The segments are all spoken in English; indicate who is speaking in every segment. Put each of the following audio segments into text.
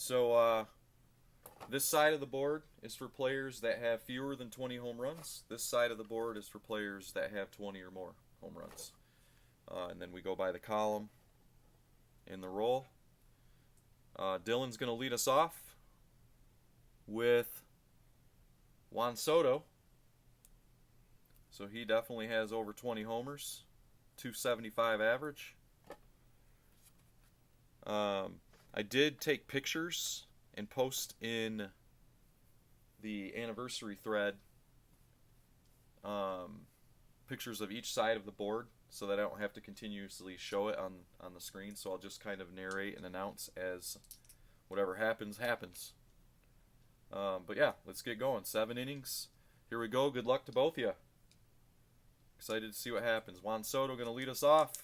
Speaker 1: So this side of the board is for players that have fewer than 20 home runs. This side of the board is for players that have 20 or more home runs. And then we go by the column in the roll. Dylan's going to lead us off with Juan Soto. So he definitely has over 20 homers, 275 average. I did take pictures and post in the anniversary thread pictures of each side of the board so that I don't have to continuously show it on the screen. So I'll just kind of narrate and announce as whatever happens, happens. But yeah, let's get going. 7 innings. Here we go. Good luck to both of you. Excited to see what happens. Juan Soto going to lead us off.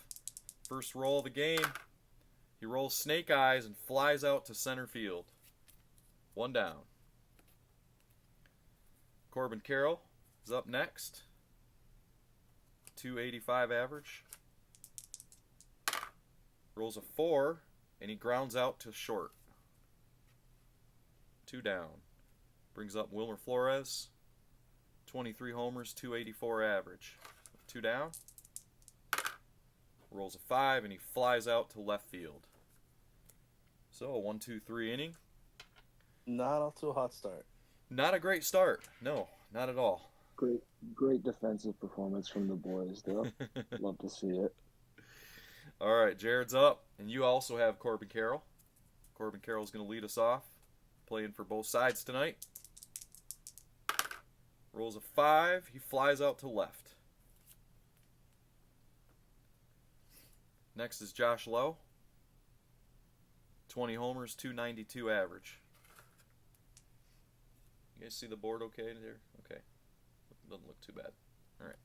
Speaker 1: First roll of the game. He rolls snake eyes and flies out to center field. 1 down. Corbin Carroll is up next. 285 average. Rolls a 4, and he grounds out to short. 2 down. Brings up Wilmer Flores. 23 homers, 284 average. 2 down. Rolls a 5, and he flies out to left field. So a 1-2-3 inning.
Speaker 2: Not off to a hot start.
Speaker 1: Not a great start. No, not at all.
Speaker 3: Great defensive performance from the boys, though. Love to see it.
Speaker 1: All right, Jared's up, and you also have Corbin Carroll. Corbin Carroll's going to lead us off, playing for both sides tonight. Rolls a 5. He flies out to left. Next is Josh Lowe. 20 homers, 292 average. You guys see the board okay there? Okay. Doesn't look too bad. All right.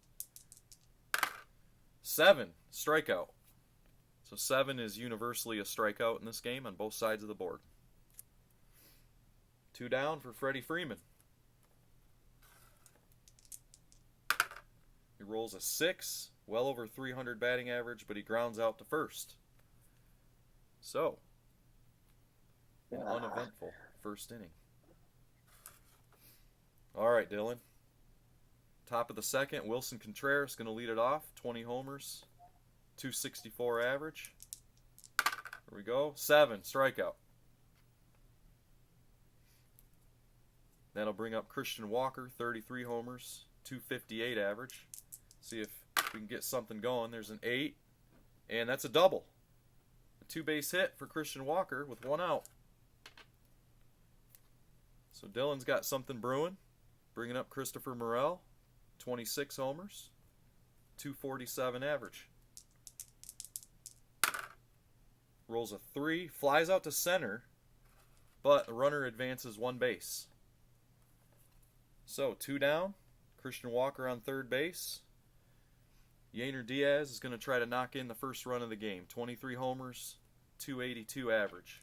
Speaker 1: 7, strikeout. So 7 is universally a strikeout in this game on both sides of the board. 2 down for Freddie Freeman. He rolls a 6, well over 300 batting average, but he grounds out to first. So, an uneventful first inning. All right, Dylan. Top of the second, Wilson Contreras going to lead it off. 20 homers, 264 average. Here we go. 7, strikeout. That'll bring up Christian Walker, 33 homers, 258 average. See if we can get something going. There's an 8, and that's a double. A 2-base hit for Christian Walker with 1 out. So Dylan's got something brewing. Bringing up Christopher Morel, 26 homers, 247 average. Rolls a 3, flies out to center, but the runner advances 1 base. So 2 down, Christian Walker on third base. Yainer Diaz is going to try to knock in the first run of the game. 23 homers, 282 average.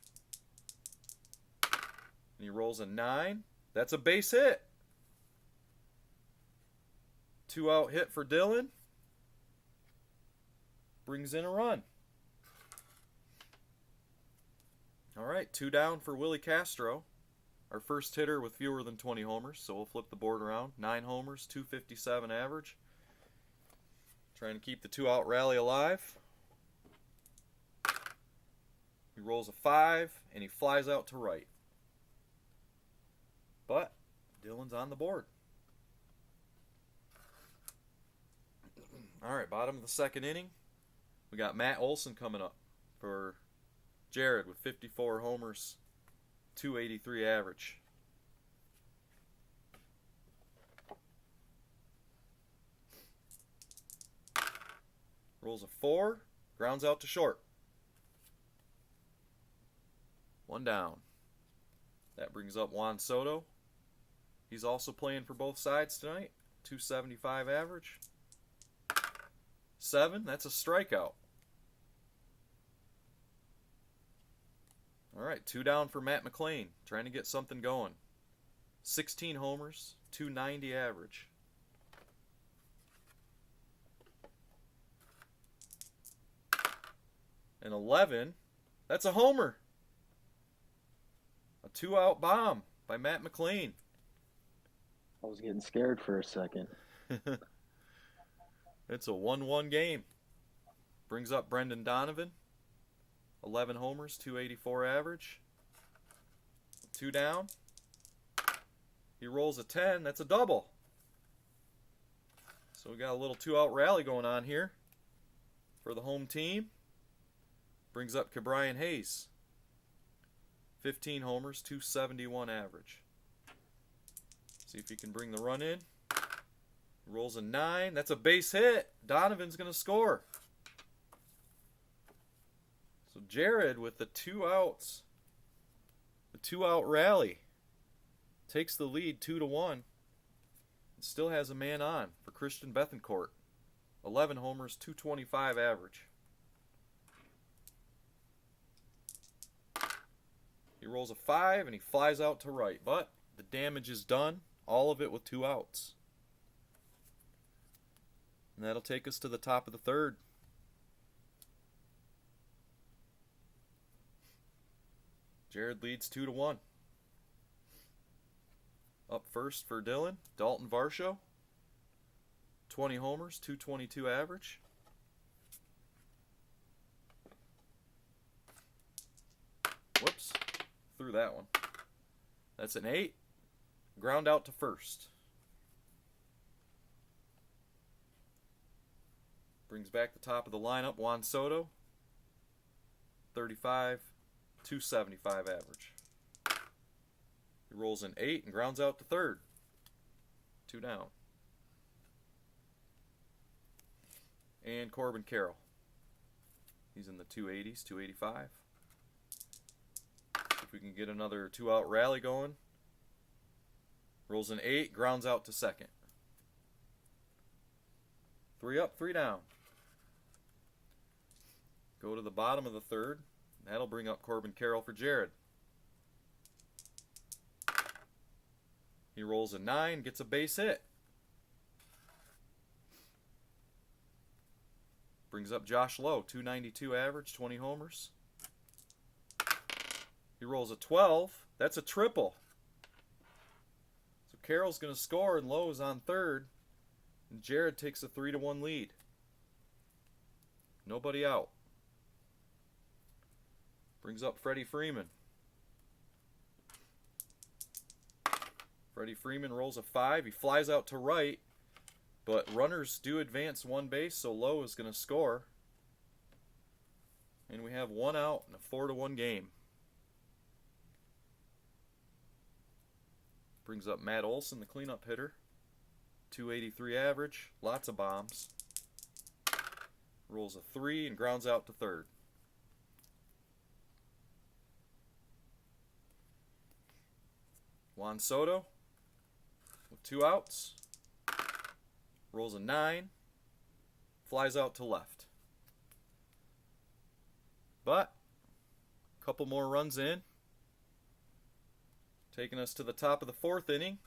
Speaker 1: And he rolls a 9. That's a base hit. 2-out hit for Dylan. Brings in a run. All right, 2 down for Willie Castro. Our first hitter with fewer than 20 homers, so we'll flip the board around. 9 homers, 257 average. Trying to keep the 2-out rally alive. He rolls a 5, and he flies out to right. But Dylan's on the board. All right, bottom of the second inning. We got Matt Olson coming up for Jared with 54 homers, 283 average. Rolls a 4, grounds out to short. 1 down. That brings up Juan Soto. He's also playing for both sides tonight. 275 average. 7, that's a strikeout. All right, 2 down for Matt McClain, trying to get something going. 16 homers, 290 average. And 11, that's a homer. A 2-out bomb by Matt McLean.
Speaker 3: I was getting scared for a second.
Speaker 1: It's a 1-1 game. Brings up Brendan Donovan. 11 homers, 284 average. 2 down. He rolls a 10. That's a double. So we got a little 2-out rally going on here for the home team. Brings up Ke'Bryan Hayes. 15 homers, 271 average. See if he can bring the run in. Rolls a 9. That's a base hit. Donovan's going to score. So Jared with the 2 outs. The 2-out rally. Takes the lead 2-1. And still has a man on for Christian Bethencourt. 11 homers, 225 average. He rolls a 5 and he flies out to right. But the damage is done. All of it with 2 outs. And that'll take us to the top of the third. Jared leads 2-1. Up first for Dylan, Dalton Varsho. 20 homers, 222 average. Whoops, threw that one. That's an 8. Ground out to first. Brings back the top of the lineup, Juan Soto. 35, 275 average. He rolls an 8 and grounds out to third. 2 down. And Corbin Carroll. He's in the 280s, 285. If we can get another 2-out rally going. Rolls an 8, grounds out to second. 3 up, 3 down. Go to the bottom of the third. That'll bring up Corbin Carroll for Jared. He rolls a 9, gets a base hit. Brings up Josh Lowe, 292 average, 20 homers. He rolls a 12. That's a triple. So Carroll's going to score and Lowe's on third. And Jared takes a 3-1 lead. Nobody out. Brings up Freddie Freeman. Freddie Freeman rolls a 5. He flies out to right. But runners do advance 1 base, so Lowe is going to score. And we have 1 out in a 4-1 game. Brings up Matt Olson, the cleanup hitter. 283 average. Lots of bombs. Rolls a 3 and grounds out to third. Juan Soto with 2 outs. Rolls a 9. Flies out to left. But a couple more runs in. Taking us to the top of the 4th inning.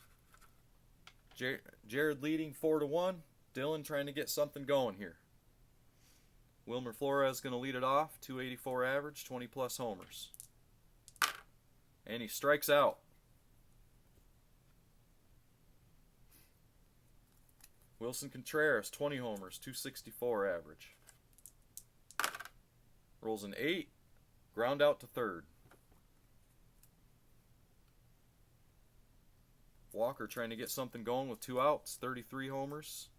Speaker 1: Jared leading 4-1. Dylan trying to get something going here. Wilmer Flores going to lead it off. 284 average, 20 plus homers. And he strikes out. Wilson Contreras, 20 homers, 264 average. Rolls an 8. Ground out to third. Walker trying to get something going with 2 outs, 33 homers,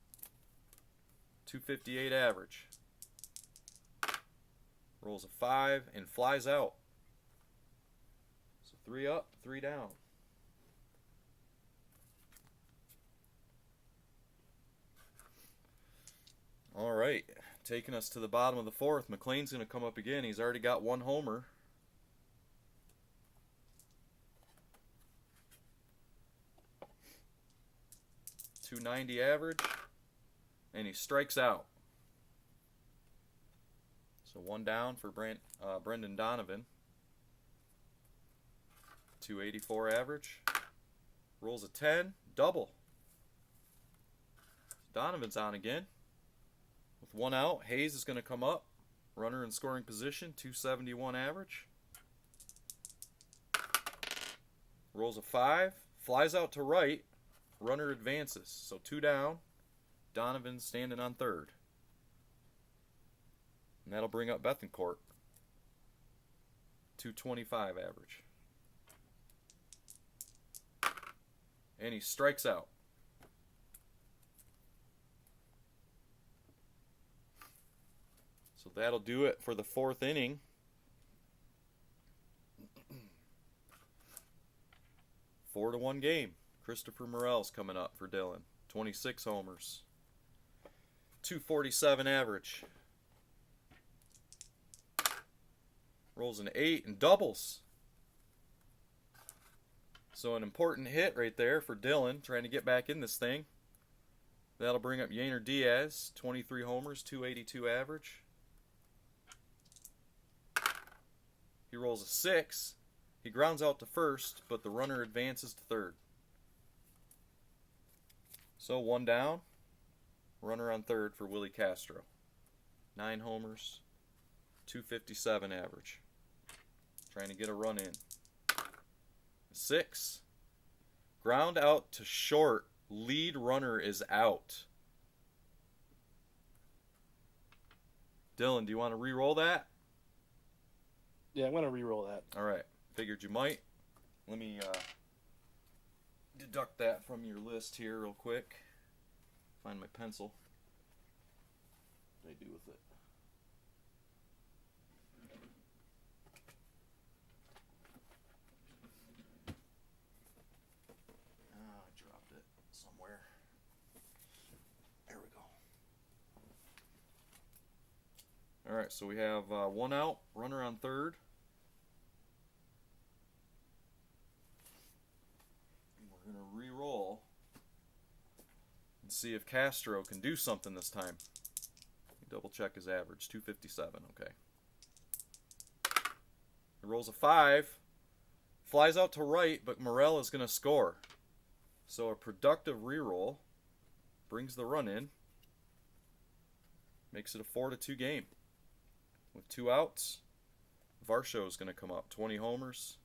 Speaker 1: 258 average. Rolls a 5 and flies out. So 3 up, 3 down. All right, taking us to the bottom of the 4th. McLean's going to come up again. He's already got 1 homer. .290 average, and he strikes out. So 1 down for Brendan Donovan. 284 average. Rolls a 10, double. Donovan's on again. With 1 out, Hayes is going to come up. Runner in scoring position, 271 average. rolls a 5, flies out to right, runner advances. So 2 down, Donovan's standing on third. And that'll bring up Bethencourt. 225 average. And he strikes out. So that'll do it for the 4th inning. Four to 1 game. Christopher Morel's coming up for Dylan. 26 homers. 247 average. Rolls an 8 and doubles. So an important hit right there for Dylan, trying to get back in this thing. That'll bring up Yainer Diaz, 23 homers, 282 average. He rolls a 6. He grounds out to first, but the runner advances to third. So 1 down, runner on third for Willie Castro. 9 homers, 257 average. Trying to get a run in. 6. Ground out to short. Lead runner is out. Dylan, do you want to re-roll that?
Speaker 2: Yeah, I'm going to re-roll that.
Speaker 1: All right. Figured you might. Let me deduct that from your list here real quick. Find my pencil. What do I do with it? I dropped it somewhere. There we go. All right, so we have 1 out, runner on third. We're going to re-roll and see if Castro can do something this time. Double check his average, 257, okay. He rolls a 5, flies out to right, but Morel is going to score. So a productive re-roll brings the run in, makes it a 4-2 game. With 2 outs, Varsho is going to come up, 20 homers,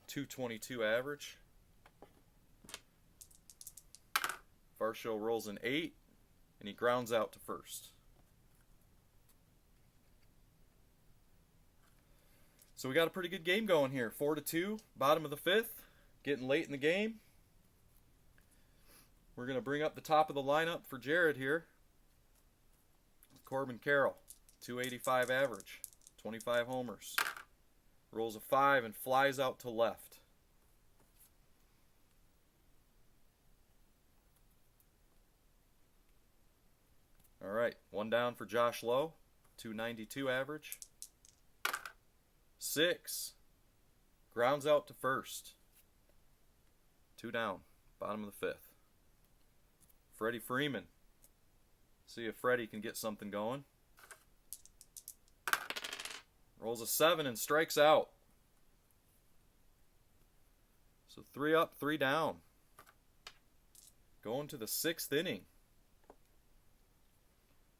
Speaker 1: 222 average. Varsho rolls an 8, and he grounds out to first. So we got a pretty good game going here. 4-2, bottom of the 5th, getting late in the game. We're going to bring up the top of the lineup for Jared here. Corbin Carroll, 285 average, 25 homers. Rolls a 5 and flies out to left. All right, 1 down for Josh Lowe, 292 average. 6, grounds out to first. 2 down, bottom of the 5th. Freddie Freeman. See if Freddie can get something going. Rolls a 7 and strikes out. So 3 up, 3 down. Going to the 6th inning.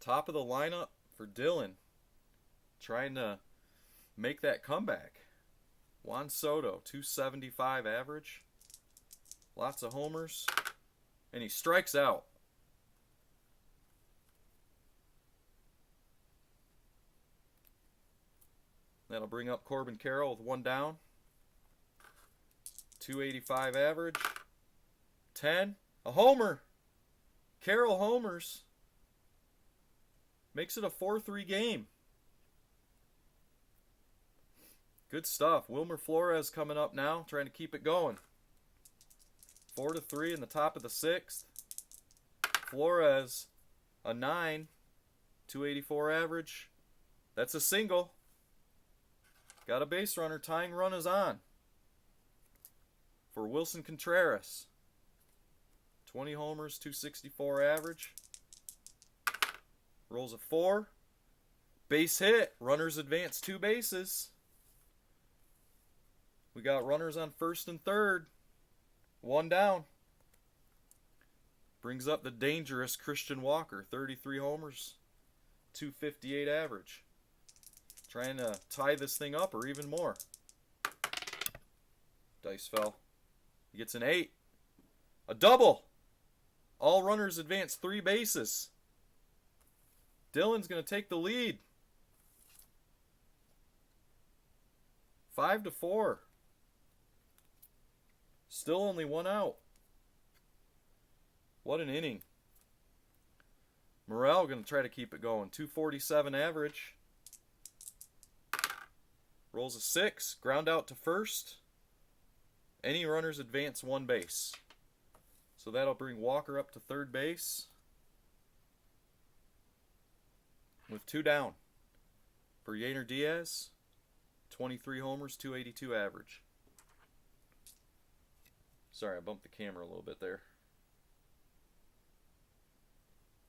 Speaker 1: Top of the lineup for Dylan. Trying to make that comeback. Juan Soto, 275 average. Lots of homers. And he strikes out. That'll bring up Corbin Carroll with 1 down. 285 average. 10. A homer. Carroll homers. Makes it a 4-3 game. Good stuff. Wilmer Flores coming up now, trying to keep it going. 4-3 in the top of the 6th. Flores, a 9. 284 average. That's a single. Got a base runner. Tying run is on for Wilson Contreras. 20 homers, 264 average. Rolls a 4. Base hit. Runners advance 2 bases. We got runners on first and third. 1 down. Brings up the dangerous Christian Walker. 33 homers, 258 average. Trying to tie this thing up or even more. Dice fell. He gets an 8. A double. All runners advance 3 bases. Dylan's going to take the lead. 5-4. Still only 1 out. What an inning. Morrell going to try to keep it going. 247 average. Rolls a 6. Ground out to first. Any runners advance 1 base. So that'll bring Walker up to third base. With 2 down. For Yainer Diaz, 23 homers, 282 average. Sorry, I bumped the camera a little bit there.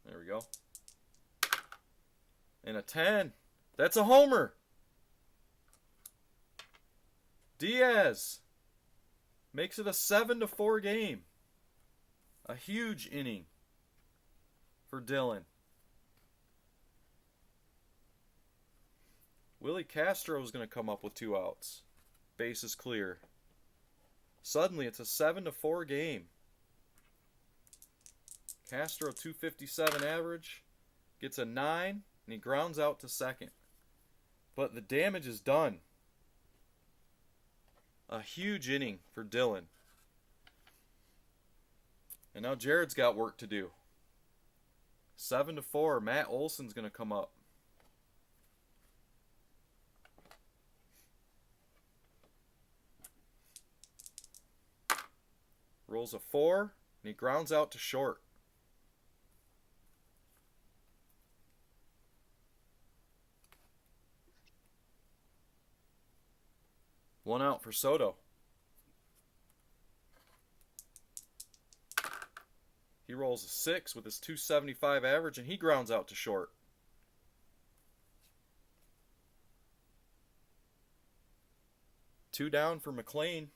Speaker 1: There we go. And a 10. That's a homer. Diaz makes it a 7-4 game. A huge inning for Dylan. Willie Castro is going to come up with 2 outs. Base is clear. Suddenly, it's a 7-4 game. Castro, 257 average, gets a 9, and he grounds out to second. But the damage is done. A huge inning for Dylan. And now Jared's got work to do. 7-4. Matt Olson's going to come up. Rolls a 4, and he grounds out to short. One out for Soto. He rolls a 6 with his 275 average, and he grounds out to short. Two down for McLean.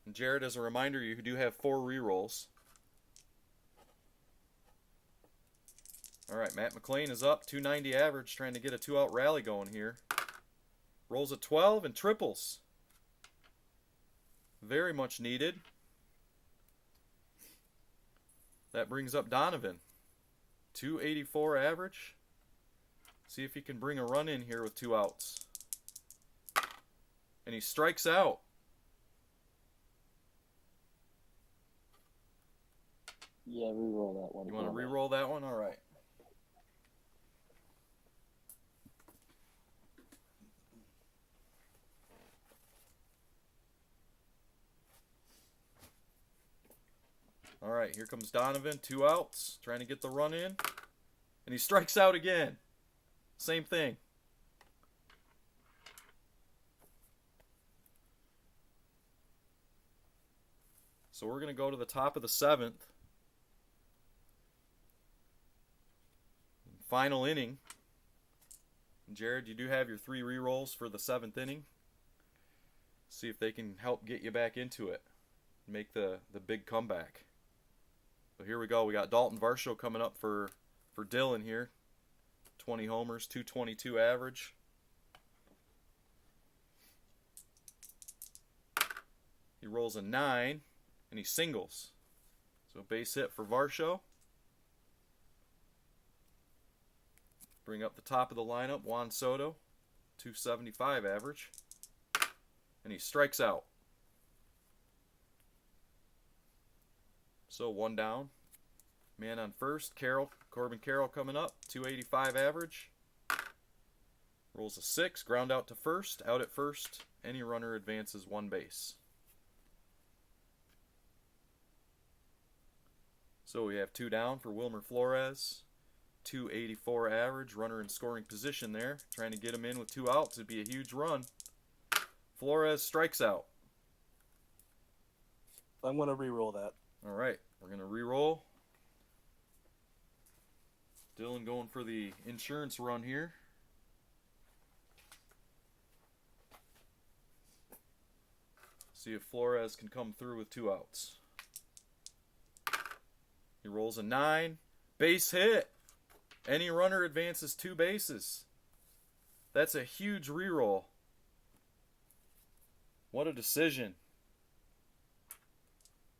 Speaker 1: And Jared, as a reminder, you do have 4 rerolls. All right, Matt McLean is up, 290 average, trying to get a 2-out rally going here. Rolls a 12 and triples. Very much needed. That brings up Donovan. 284 average. See if he can bring a run in here with 2 outs. And he strikes out.
Speaker 3: Yeah, re-roll that one.
Speaker 1: You want to re-roll that one? All right. All right, here comes Donovan. 2 outs, trying to get the run in. And he strikes out again. Same thing. So we're going to go to the top of the 7th. Final inning. Jared, you do have your 3 rerolls for the 7th inning. See if they can help get you back into it. Make the big comeback. So here we go. We got Dalton Varsho coming up for Dylan here. 20 homers, 222 average. He rolls a 9, and he singles. So base hit for Varsho. Bring up the top of the lineup, Juan Soto. 275 average. And he strikes out. So 1 down. Man on first, Corbin Carroll coming up, 285 average. Rolls a 6, ground out to first, out at first. Any runner advances 1 base. So we have 2 down for Wilmer Flores. 284 average, runner in scoring position there. Trying to get him in with 2 outs. It'd be a huge run. Flores strikes out.
Speaker 2: I'm going to re-roll that.
Speaker 1: All right, we're going to re-roll. Dylan going for the insurance run here. See if Flores can come through with 2 outs. He rolls a 9. Base hit. Any runner advances 2 bases. That's a huge re-roll. What a decision.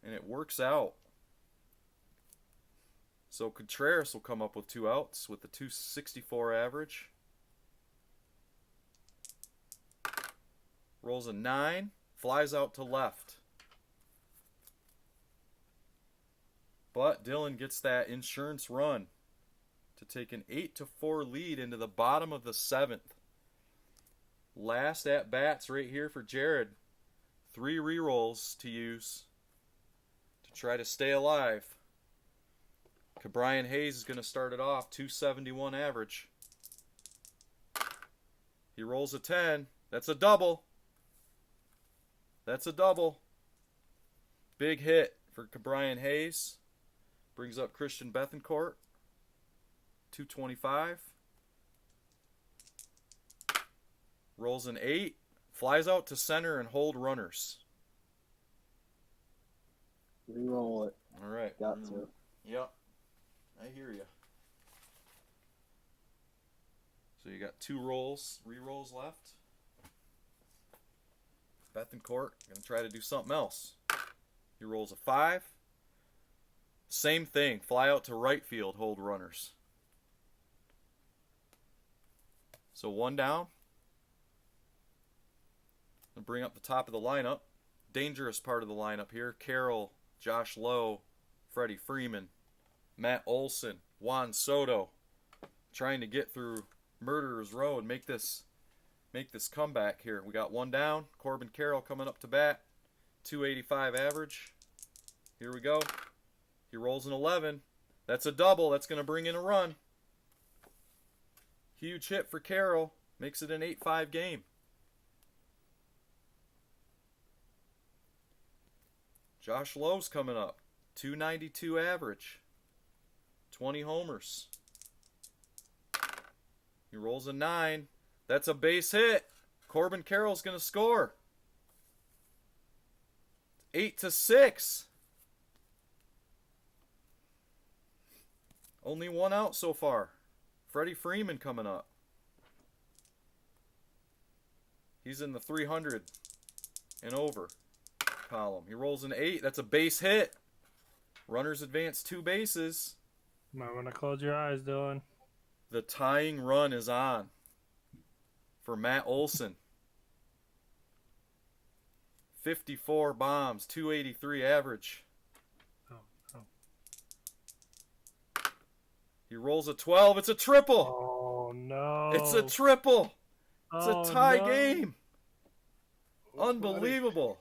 Speaker 1: And it works out. So Contreras will come up with 2 outs with the 264 average. Rolls a 9, flies out to left. But Dylan gets that insurance run to take an 8-4 lead into the bottom of the 7th. Last at bats right here for Jared. 3 rerolls to use to try to stay alive. Brian Hayes is going to start it off, 271 average. He rolls a 10. That's a double. That's a double. Big hit for Brian Hayes. Brings up Christian Bethencourt, 225. Rolls an 8. Flies out to center and hold runners.
Speaker 3: Reroll it.
Speaker 1: All right.
Speaker 3: Got to.
Speaker 1: Yep. I hear you. So you got 2 re-rolls left. Bethencourt going to try to do something else. He rolls a 5. Same thing. Fly out to right field, hold runners. So 1 down. And bring up the top of the lineup. Dangerous part of the lineup here. Carroll, Josh Lowe, Freddie Freeman, Matt Olson, Juan Soto. Trying to get through Murderer's Row and make this comeback here. We got 1 down. Corbin Carroll coming up to bat. 285 average. Here we go. He rolls an 11. That's a double. That's going to bring in a run. Huge hit for Carroll. Makes it an 8-5 game. Josh Lowe's coming up. 292 average. 20 homers. He rolls a 9. That's a base hit. Corbin Carroll's going to score. 8-6. Only 1 out so far. Freddie Freeman coming up. He's in the 300 and over column. He rolls an 8. That's a base hit. Runners advance 2 bases.
Speaker 4: Might want to close your eyes, Dylan.
Speaker 1: The tying run is on for Matt Olson. 54 bombs, 283 average.
Speaker 4: Oh.
Speaker 1: He rolls a 12. It's a triple.
Speaker 4: Oh, no.
Speaker 1: It's a triple. It's a tie
Speaker 4: no.
Speaker 1: game. Unbelievable.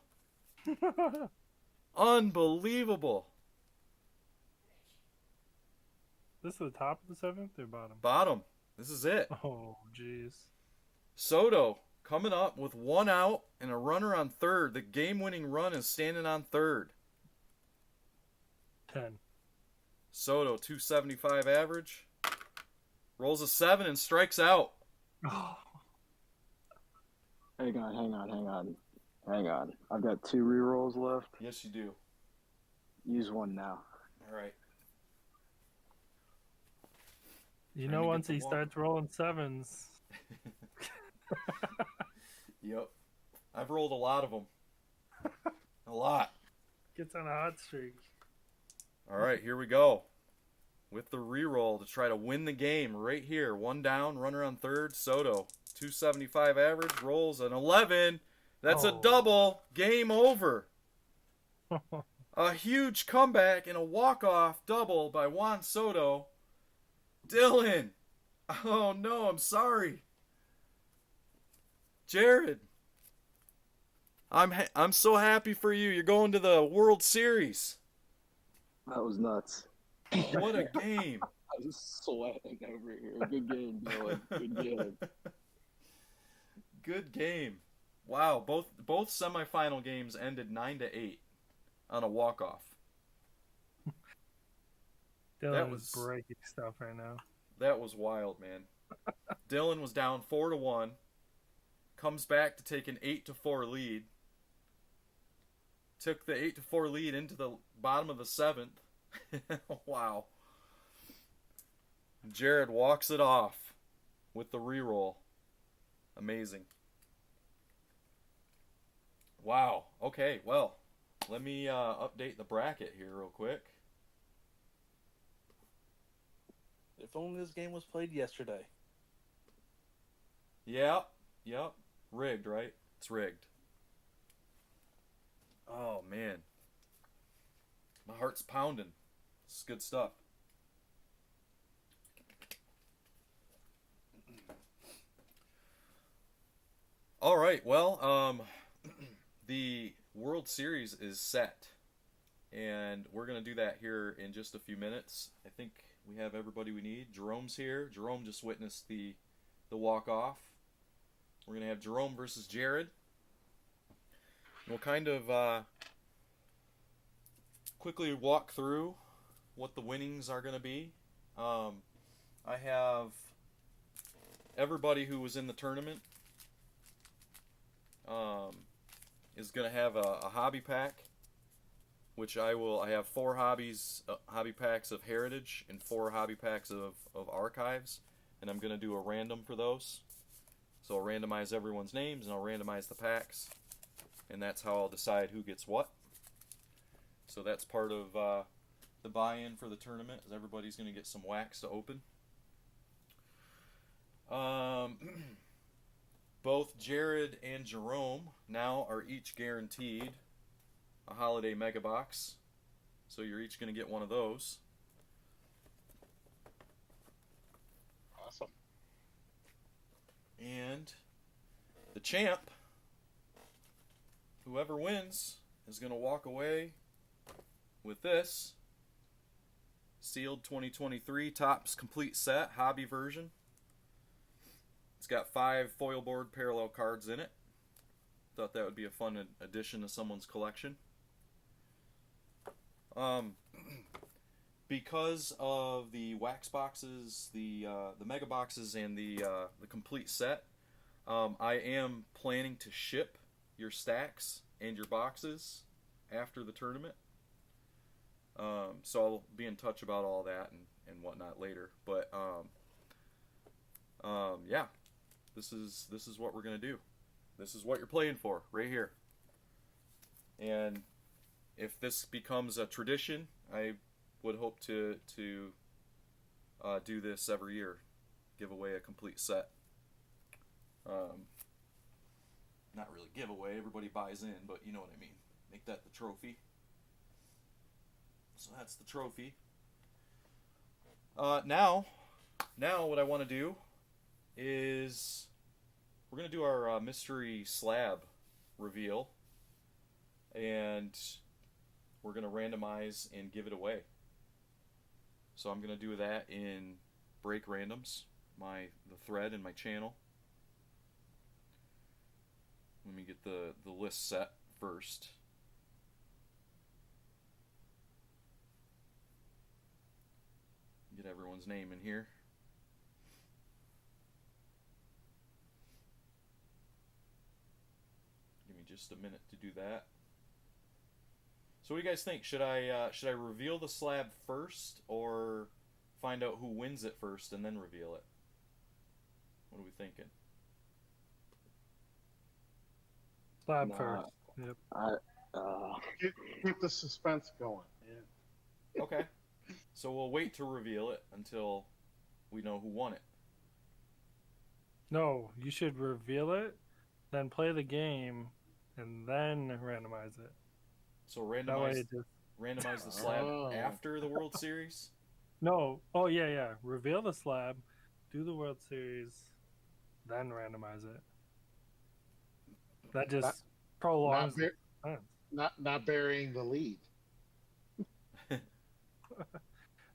Speaker 1: Unbelievable.
Speaker 4: This is the top of the 7th or bottom?
Speaker 1: Bottom. This is it.
Speaker 4: Oh, jeez.
Speaker 1: Soto coming up with 1 out and a runner on third. The game-winning run is standing on third.
Speaker 4: 10.
Speaker 1: Soto, 275 average. Rolls a 7 and strikes out.
Speaker 4: Oh.
Speaker 3: Hang on. I've got 2 rerolls left.
Speaker 1: Yes, you do.
Speaker 3: Use 1 now.
Speaker 1: All right.
Speaker 4: You
Speaker 1: Trying
Speaker 4: know,
Speaker 1: to
Speaker 4: once
Speaker 1: get
Speaker 4: he
Speaker 1: the
Speaker 4: starts rolling 7s.
Speaker 1: Yep. I've rolled a lot of them. A lot.
Speaker 4: Gets on a hot streak.
Speaker 1: All right, here we go. With the reroll to try to win the game right here. 1 down, runner on third. Soto, 275 average, rolls an 11. That's a double. Game over. A huge comeback and a walk-off double by Juan Soto. Dylan. Oh, no, I'm sorry. Jared. I'm so happy for you. You're going to the World Series.
Speaker 3: That was nuts.
Speaker 1: What a game.
Speaker 3: I was sweating over here. Good game, Dylan. Good game.
Speaker 1: Good game. Wow, both semifinal games ended 9-8 on a walk-off.
Speaker 4: Dylan is breaking stuff right now.
Speaker 1: That was wild, man. Dylan was down 4-1, comes back to take an 8-4 lead. Took the 8-4 lead into the bottom of the 7th. Wow. Jared walks it off with the reroll. Amazing. Wow. Okay. Well, let me update the bracket here real quick.
Speaker 2: If only this game was played yesterday.
Speaker 1: Yep. Yep. Rigged, right? It's rigged. Oh man, my heart's pounding. It's good stuff. All right. Well, the World Series is set, and we're gonna do that here in just a few minutes. I think we have everybody we need. Jerome's here. Jerome just witnessed the walk off. We're gonna have Jerome versus Jared. We'll kind of quickly walk through what the winnings are going to be. I have everybody who was in the tournament is going to have a hobby pack, which I have 4 hobby packs of Heritage and 4 hobby packs of Archives, and I'm going to do a random for those. So I'll randomize everyone's names and I'll randomize the packs, and that's how I'll decide who gets what. So that's part of the buy-in for the tournament, is everybody's going to get some wax to open. Both Jared and Jerome now are each guaranteed a holiday mega box, so you're each going to get one of those.
Speaker 2: Awesome.
Speaker 1: And the champ, whoever wins, is going to walk away with this sealed 2023 Topps complete set hobby version. It's got 5 foil board parallel cards in it. Thought that would be a fun addition to someone's collection. Because of the wax boxes, the mega boxes, and the complete set, I am planning to ship your stacks and your boxes after the tournament. So I'll be in touch about all that and whatnot later. But yeah, this is what we're gonna do. This is what you're playing for right here. And if this becomes a tradition, I would hope to do this every year, give away a complete set. Not really give away, everybody buys in, but you know what I mean. Make that the trophy. So that's the trophy. Now what I want to do is we're going to do our mystery slab reveal, and we're going to randomize and give it away. So I'm going to do that in Break Randoms, the thread in my channel. Let me get the list set first. Get everyone's name in here. Give me just a minute to do that. So what do you guys think? Should I reveal the slab first, or find out who wins it first and then reveal it? What are we thinking?
Speaker 4: Slab first. Yep.
Speaker 5: Keep the suspense going. Yeah.
Speaker 1: Okay. So we'll wait to reveal it until we know who won it.
Speaker 4: No, you should reveal it, then play the game, and then randomize it.
Speaker 1: So
Speaker 4: That way it just...
Speaker 1: randomize the slab after the World Series?
Speaker 4: No. Oh, yeah. Reveal the slab, do the World Series, then randomize it. That just prolongs the suspense.
Speaker 5: Not burying the lead.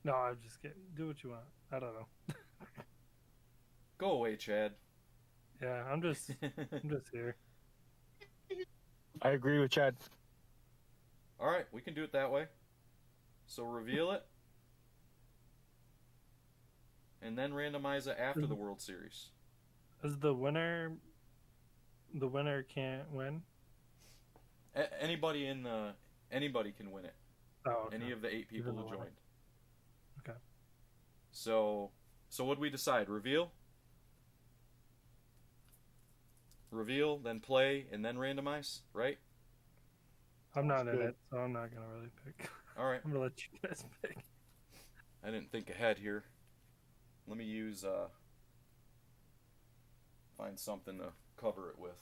Speaker 4: No, I'm just kidding. Do what you want. I don't know.
Speaker 1: Go away, Chad.
Speaker 4: Yeah, I'm just here.
Speaker 2: I agree with Chad.
Speaker 1: All right, we can do it that way. So reveal it, and then randomize it after the World Series.
Speaker 4: Is the winner can't win?
Speaker 1: Anybody can win it.
Speaker 4: Oh, okay.
Speaker 1: Any of the 8 people who joined.
Speaker 4: Okay.
Speaker 1: So what do we decide? Reveal, then play, and then randomize, right?
Speaker 4: I'm not in
Speaker 5: good.
Speaker 4: it, so I'm not gonna really pick.
Speaker 1: All right.
Speaker 4: I'm gonna let you guys pick.
Speaker 1: I didn't think ahead here. Let me use find something to cover it with.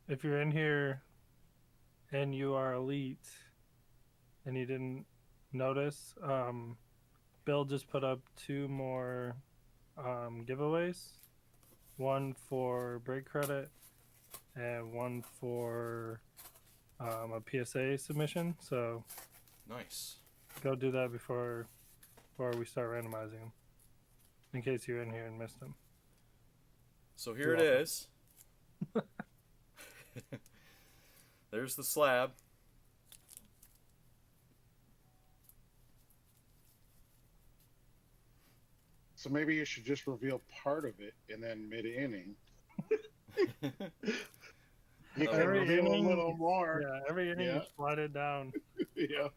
Speaker 4: If you're in here and you are elite and you didn't notice, Bill just put up 2 more giveaways. One for break credit and one for a PSA submission. So
Speaker 1: Nice.
Speaker 4: go do that before we start randomizing them, in case you're in here and missed them.
Speaker 1: So here it is. There's the slab.
Speaker 5: So maybe you should just reveal part of it and then mid-inning. You can
Speaker 4: Every
Speaker 5: reveal
Speaker 4: inning,
Speaker 5: a little more.
Speaker 4: Yeah, every inning you slide it down.
Speaker 5: Yeah.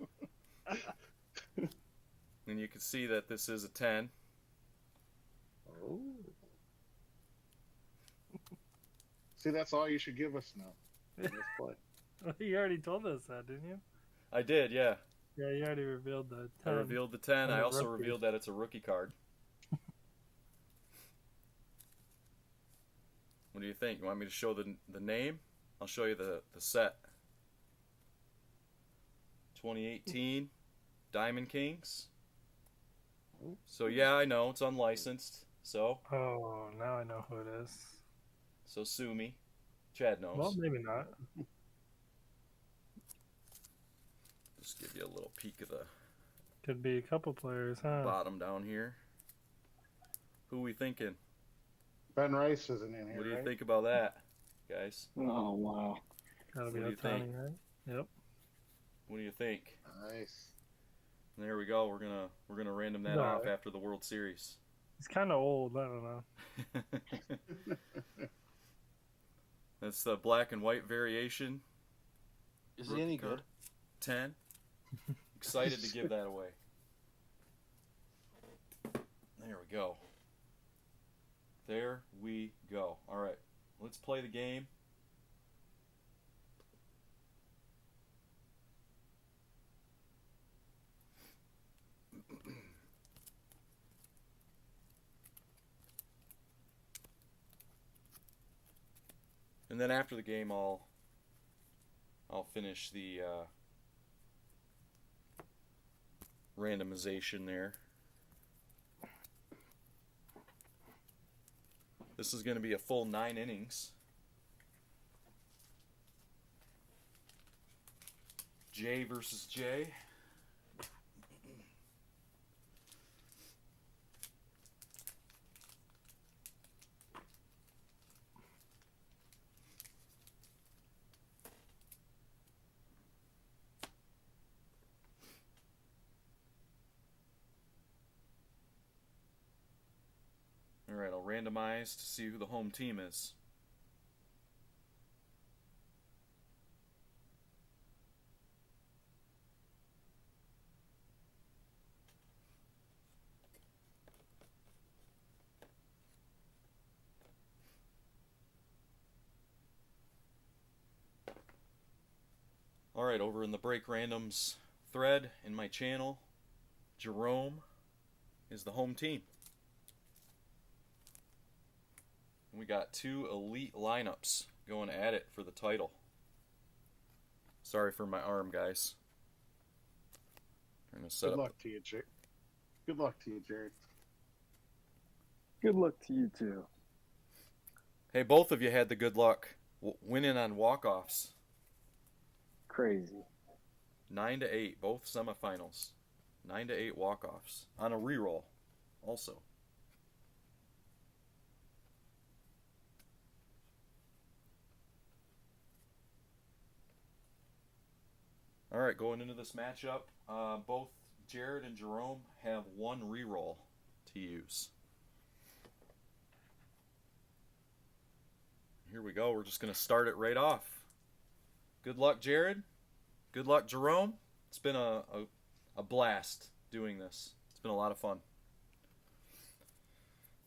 Speaker 1: And you can see that this is a 10.
Speaker 5: Oh. See, that's all you should give us now. In this play.
Speaker 4: You already told us that, didn't you?
Speaker 1: I did, yeah.
Speaker 4: Yeah, you already revealed the 10.
Speaker 1: I revealed the 10. I
Speaker 4: the
Speaker 1: also
Speaker 4: rookies.
Speaker 1: revealed that it's a rookie card. What do you think? You want me to show the name? I'll show you the set. 2018 Diamond Kings. So yeah, I know it's unlicensed. So
Speaker 4: Oh, now I know who it is.
Speaker 1: so sue me. Chad knows.
Speaker 4: Well, maybe not.
Speaker 1: Just give you a little peek of the
Speaker 4: Could be a couple players, huh?
Speaker 1: bottom down here. Who we thinking?
Speaker 5: Ben Rice isn't in here,
Speaker 1: What do you
Speaker 5: right?
Speaker 1: think about that, guys?
Speaker 3: Oh wow.
Speaker 4: Gotta be
Speaker 1: What do you
Speaker 4: Otani,
Speaker 1: think?
Speaker 4: right? Yep.
Speaker 1: What do you think?
Speaker 5: Nice.
Speaker 1: There we go. We're gonna random that
Speaker 4: No.
Speaker 1: off after the World Series.
Speaker 4: He's kind of old. I don't know.
Speaker 1: That's the black and white variation.
Speaker 2: Is he any
Speaker 1: Rookie
Speaker 2: good?
Speaker 1: 10. Excited to give that away. There we go. There we go. All right, let's play the game. And then after the game, I'll finish the randomization there. This is going to be a full 9 innings. J versus J. Alright, I'll randomize to see who the home team is. Alright, over in the Break Randoms thread in my channel, Jerome is the home team. And we got 2 elite lineups going at it for the title. Sorry for my arm, guys. Trying to set
Speaker 5: Good
Speaker 1: up.
Speaker 5: luck to you, Jared. Good luck to you, Jared.
Speaker 3: Good luck to you too.
Speaker 1: Hey, both of you had the good luck winning on walk-offs.
Speaker 3: Crazy.
Speaker 1: 9-8, both semifinals. 9-8 walk-offs on a reroll, also. All right, going into this matchup, both Jared and Jerome have 1 reroll to use. Here we go. We're just going to start it right off. Good luck, Jared. Good luck, Jerome. It's been a blast doing this. It's been a lot of fun.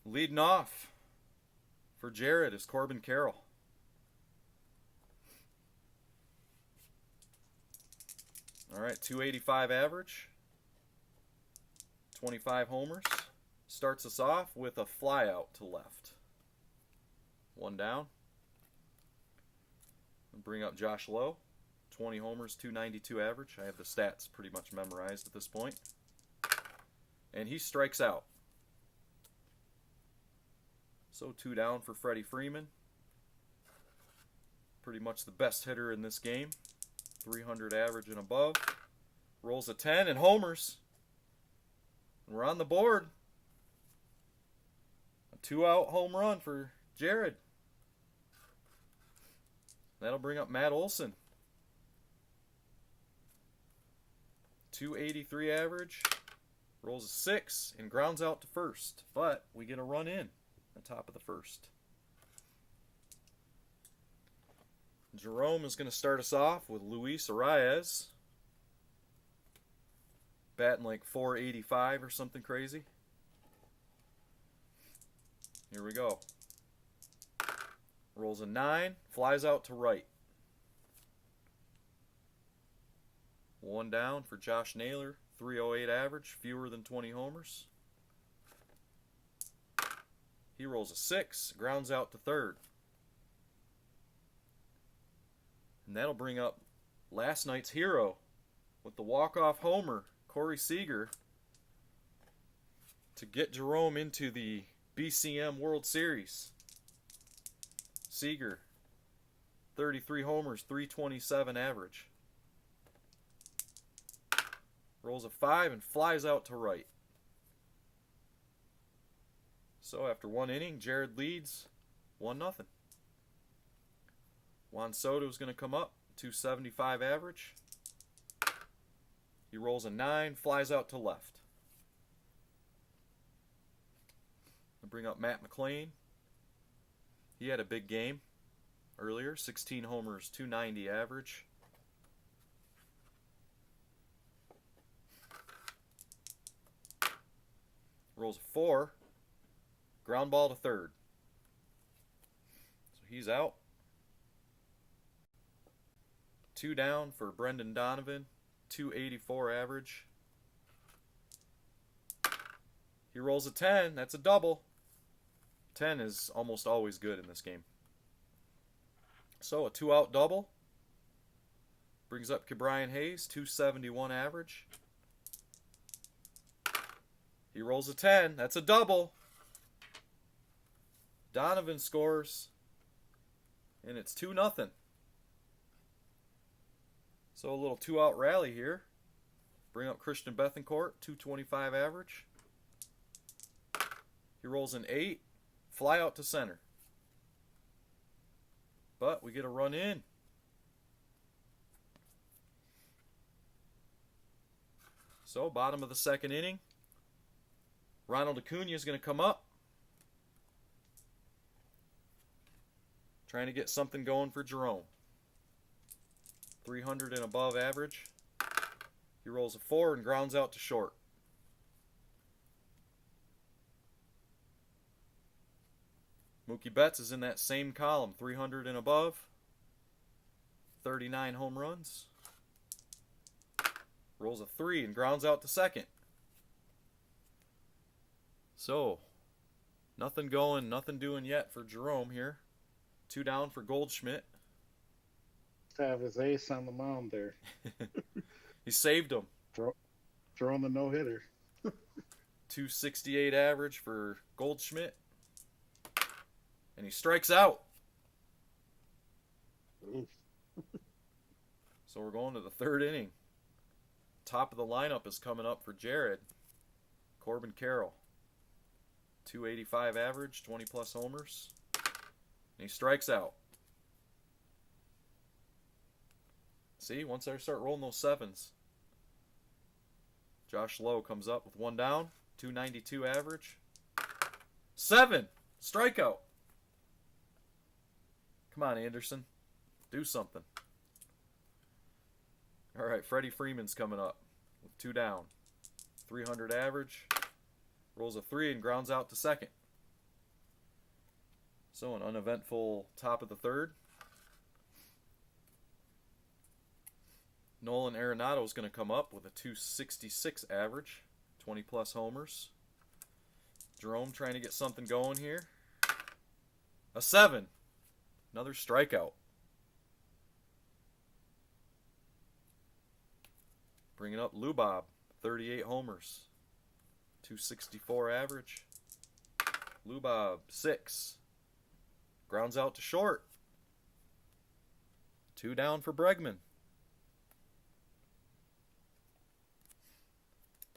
Speaker 1: Leading off for Jared is Corbin Carroll. All right, 285 average, 25 homers. Starts us off with a fly out to left. One down. Bring up Josh Lowe. 20 homers, 292 average. I have the stats pretty much memorized at this point. And he strikes out. So 2 down for Freddie Freeman. Pretty much the best hitter in this game. 300 average and above. Rolls a 10 and homers. And we're on the board. A 2-out home run for Jared. That'll bring up Matt Olson. 283 average. Rolls a 6 and grounds out to first. But we get a run in at the top of the first. Jerome is going to start us off with Luis Arias. Batting like 485 or something crazy. Here we go. Rolls a 9, flies out to right. One down for Josh Naylor, 308 average, fewer than 20 homers. He rolls a 6, grounds out to third. And that'll bring up last night's hero with the walk-off homer, Corey Seager, to get Jerome into the BCM World Series. Seager, 33 homers, 327 average. Rolls a 5 and flies out to right. So after one inning, Jared leads 1-0. Juan Soto's going to come up, 275 average. He rolls a 9, flies out to left. I'll bring up Matt McLean. He had a big game earlier, 16 homers, 290 average. Rolls a 4, ground ball to third. So he's out. 2 down for Brendan Donovan, 284 average. He rolls a 10, that's a double. 10 is almost always good in this game. So a 2-out double. Brings up Ke'Bryan Hayes, 271 average. He rolls a 10, that's a double. Donovan scores. And it's 2-0. So a little 2-out rally here. Bring up Christian Bethencourt, 225 average. He rolls an 8, fly out to center. But we get a run in. So bottom of the second inning. Ronald Acuna is going to come up. Trying to get something going for Jerome. 300 and above average. He rolls a 4 and grounds out to short. Mookie Betts is in that same column, 300 and above. 39 home runs. Rolls a 3 and grounds out to second. So, nothing going, nothing doing yet for Jerome here. 2 down for Goldschmidt.
Speaker 5: Have his ace on the mound there.
Speaker 1: He saved him.
Speaker 5: Throwing the no-hitter.
Speaker 1: 268 average for Goldschmidt. And he strikes out.
Speaker 5: Oof.
Speaker 1: So we're going to the third inning. Top of the lineup is coming up for Jared. Corbin Carroll. 285 average, 20-plus homers. And he strikes out. See, once I start rolling those 7s. Josh Lowe comes up with 1 down, 292 average. 7! Strikeout! Come on, Anderson. Do something. All right, Freddie Freeman's coming up with 2 down. 300 average. Rolls a 3 and grounds out to second. So an uneventful top of the third. Nolan Arenado is going to come up with a 266 average. 20-plus homers. Jerome trying to get something going here. A 7. Another strikeout. Bringing up Lubob. 38 homers. 264 average. Lubob, 6. Grounds out to short. 2 down for Bregman.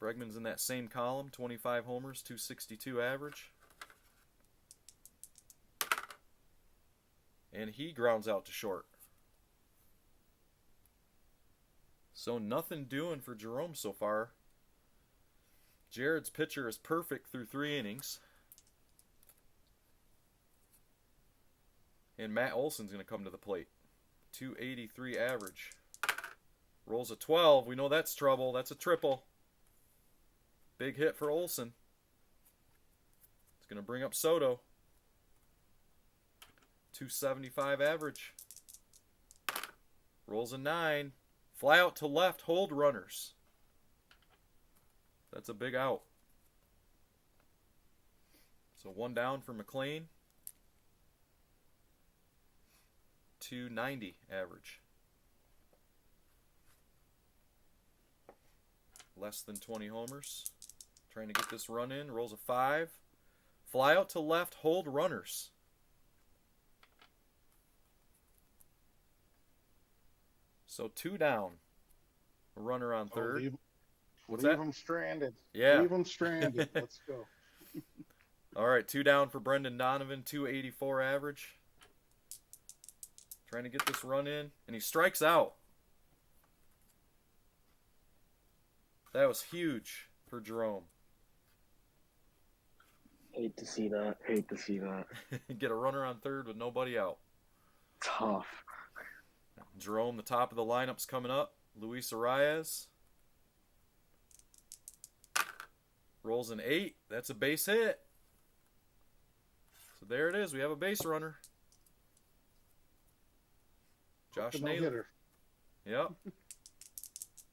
Speaker 1: Bregman's in that same column. 25 homers, 262 average. And he grounds out to short. So nothing doing for Jerome so far. Jared's pitcher is perfect through 3 innings. And Matt Olson's going to come to the plate. 283 average. Rolls a 12. We know that's trouble. That's a triple. Big hit for Olson. It's going to bring up Soto. 275 average. Rolls a 9. Fly out to left. Hold runners. That's a big out. So 1 down for McLean. 290 average. Less than 20 homers. Trying to get this run in. Rolls a 5. Fly out to left. Hold runners. So 2 down. A runner on third. What's
Speaker 5: leave
Speaker 1: that?
Speaker 5: them stranded.
Speaker 1: Yeah.
Speaker 5: Leave them stranded. Let's go.
Speaker 1: All right, 2 down for Brendan Donovan. 284 average. Trying to get this run in. And he strikes out. That was huge for Jerome.
Speaker 3: Hate to see that. Hate to see that.
Speaker 1: Get a runner on third with nobody out.
Speaker 3: Tough.
Speaker 1: Jerome, the top of the lineup's coming up. Luis Arias. Rolls an 8. That's a base hit. So there it is. We have a base runner. Josh
Speaker 5: The
Speaker 1: Naylor.
Speaker 5: no-hitter.
Speaker 1: Yep.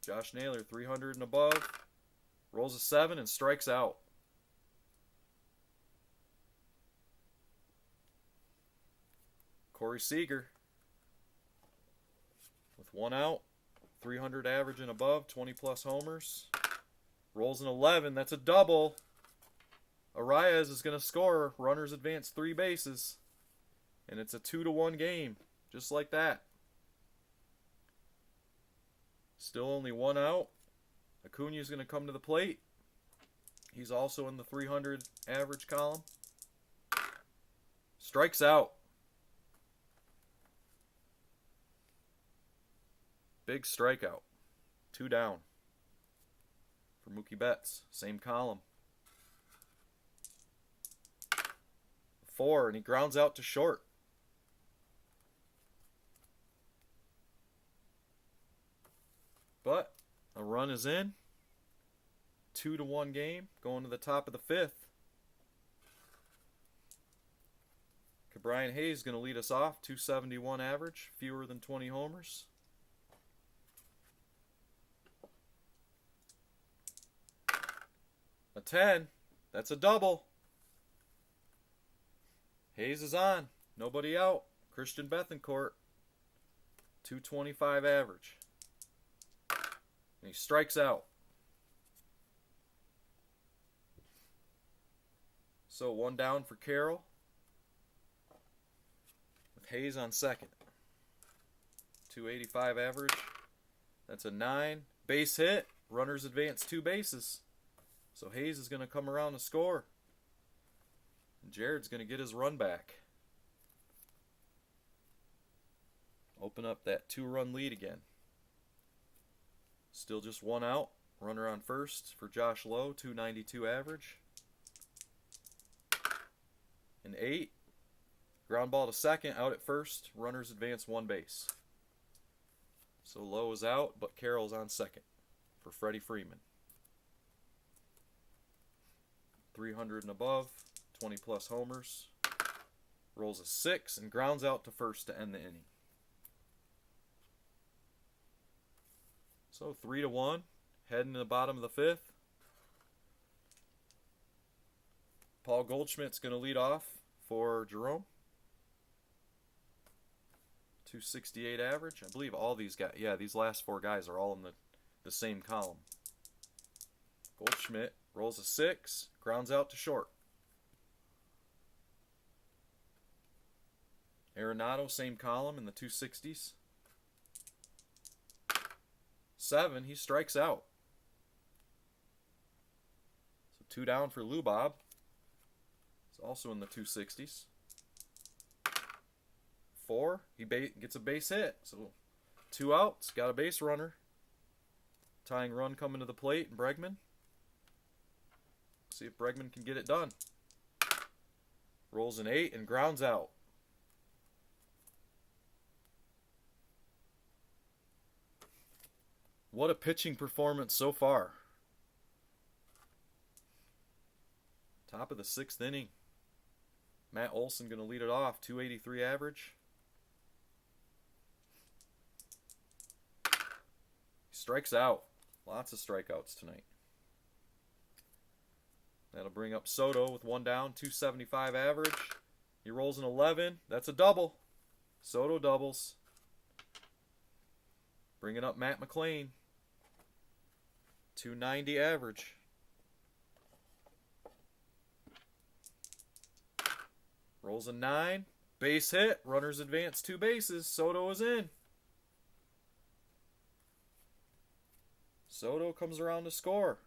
Speaker 1: Josh Naylor, 300 and above. Rolls a 7 and strikes out. Corey Seager. With 1 out. 300 average and above. 20-plus homers. Rolls an 11. That's a double. Arias is going to score. Runners advance 3 bases. And it's a 2-1 game. Just like that. Still only 1 out. Acuna's going to come to the plate. He's also in the 300 average column. Strikes out. Big strikeout. 2 down. For Mookie Betts. Same column. 4, and he grounds out to short. But a run is in. 2-1 game. Going to the top of the 5th. Brian Hayes is going to lead us off. 271 average. Fewer than 20 homers. A 10. That's a double. Hayes is on. Nobody out. Christian Bethancourt. 225 average. And he strikes out. So 1 down for Carroll. With Hayes on second. 285 average. That's a 9. Base hit. Runners advance 2 bases. So Hayes is going to come around to score. And Jared's going to get his run back. Open up that 2-run lead again. Still just 1 out. Runner on first for Josh Lowe. 292 average. An 8. Ground ball to second. Out at first. Runners advance 1 base. So Lowe is out, but Carroll's on second for Freddie Freeman. 300 and above, 20 plus homers. Rolls a 6 and grounds out to first to end the inning. So 3-1, heading to the bottom of the 5th. Paul Goldschmidt's going to lead off for Jerome. 268 average. I believe all these guys, yeah, these last 4 guys are all in the same column. Goldschmidt rolls a 6, grounds out to short. Arenado, same column in the 260s. 7, he strikes out. So 2 down for Lubob. It's also in the 260s. 4, he gets a base hit. So 2 outs, got a base runner. Tying run coming to the plate, and Bregman. See if Bregman can get it done. Rolls an 8 and grounds out. What a pitching performance so far. Top of the 6th inning. Matt Olson going to lead it off. 283 average. Strikes out. Lots of strikeouts tonight. That'll bring up Soto with 1 down. 275 average. He rolls an 11. That's a double. Soto doubles. Bringing up Matt McLean. 290 average. Rolls a 9. Base hit. Runners advance 2 bases. Soto is in. Soto comes around to score.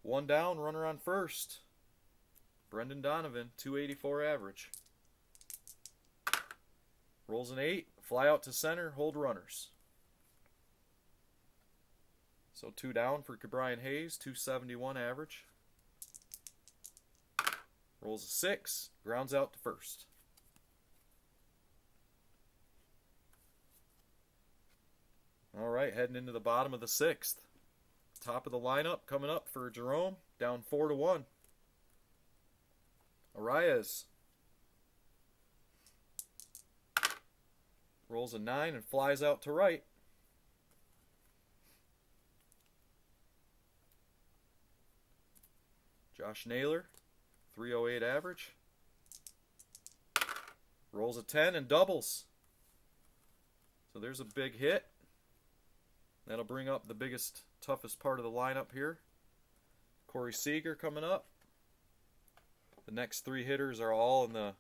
Speaker 1: 1 down, runner on first. Brendan Donovan, 284 average. Rolls an 8. Fly out to center. Hold runners. So 2 down for Brian Hayes, 271 average. Rolls a 6, grounds out to first. All right, heading into the bottom of the 6th. Top of the lineup coming up for Jerome, down 4-1. Arias rolls a 9 and flies out to right. Josh Naylor, 308 average. Rolls a 10 and doubles. So there's a big hit. That'll bring up the biggest, toughest part of the lineup here. Corey Seager coming up. The next 3 hitters are all in the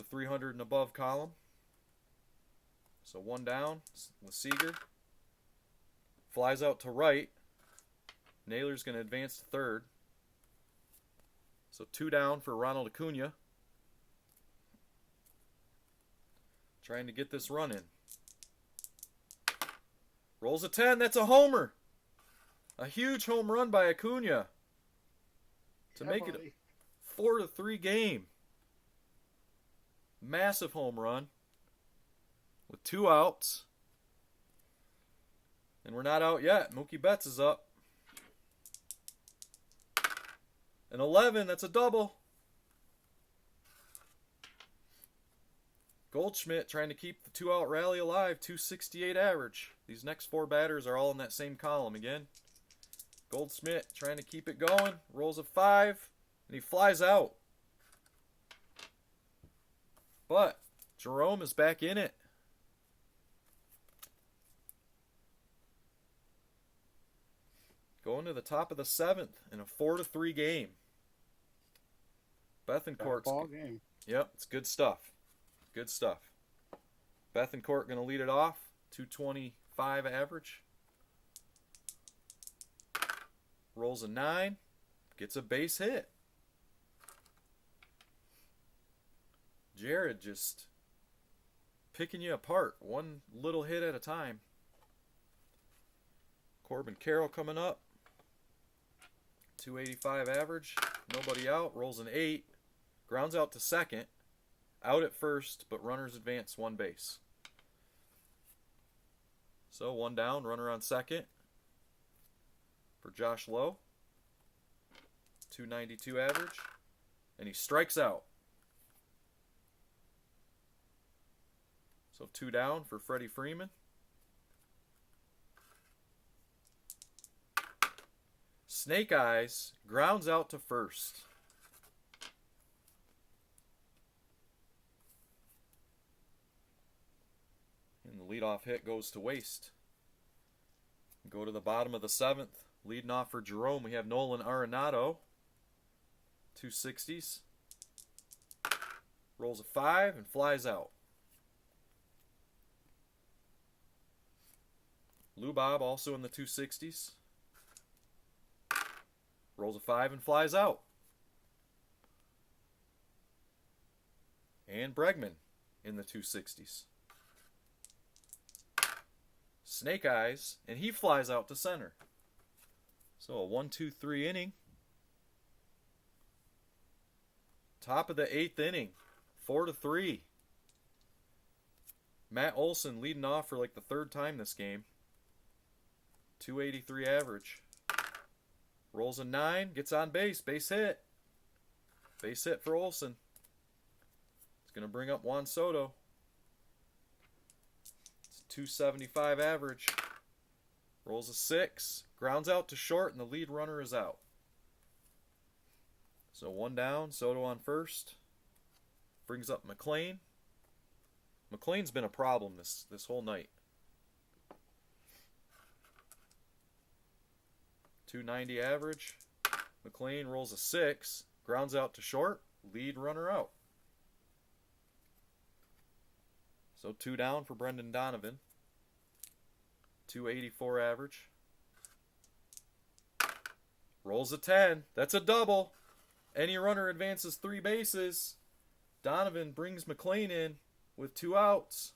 Speaker 1: 300 and above column. So 1 down with Seager. Flies out to right. Naylor's going to advance to third. So 2 down for Ronald Acuna. Trying to get this run in. Rolls a 10. That's a homer. A huge home run by Acuna to make it a 4-3 game. Massive home run with 2 outs. And we're not out yet. Mookie Betts is up. An 11. That's a double. Goldschmidt trying to keep the 2-out rally alive. 268 average. These next 4 batters are all in that same column again. Goldschmidt trying to keep it going. Rolls a 5. And he flies out. But Jerome is back in it. Going to the top of the 7th in a 4-3 game. Bethancourt's
Speaker 5: Ball game.
Speaker 1: Yep, it's good stuff. Good stuff. Bethancourt going to lead it off. 225 average. Rolls a 9. Gets a base hit. Jared just picking you apart. One little hit at a time. Corbin Carroll coming up. 285 average. Nobody out. Rolls an 8. Grounds out to second. Out at first, but runners advance 1 base. So 1 down, runner on second for Josh Lowe. 292 average. And he strikes out. So 2 down for Freddie Freeman. Snake Eyes grounds out to first. And the leadoff hit goes to waste. Go to the bottom of the 7th. Leading off for Jerome, we have Nolan Arenado. 260s. Rolls a 5 and flies out. Lou Bob also in the 260s. Rolls a 5 and flies out. And Bregman in the 260s. Snake Eyes, and he flies out to center. So a 1-2-3 inning. Top of the 8th inning. 4-3. Matt Olson leading off for like the 3rd time this game. 283 average. Rolls a 9, gets on base, base hit. Base hit for Olson. It's going to bring up Juan Soto. It's 275 average. Rolls a 6, grounds out to short, and the lead runner is out. So 1 down, Soto on first. Brings up McLean. McLean's been a problem this whole night. 290 average. McLean rolls a 6, grounds out to short, lead runner out. So 2 down for Brendan Donovan. 284 average. Rolls a 10. That's a double. Any runner advances 3 bases. Donovan brings McLean in with 2 outs.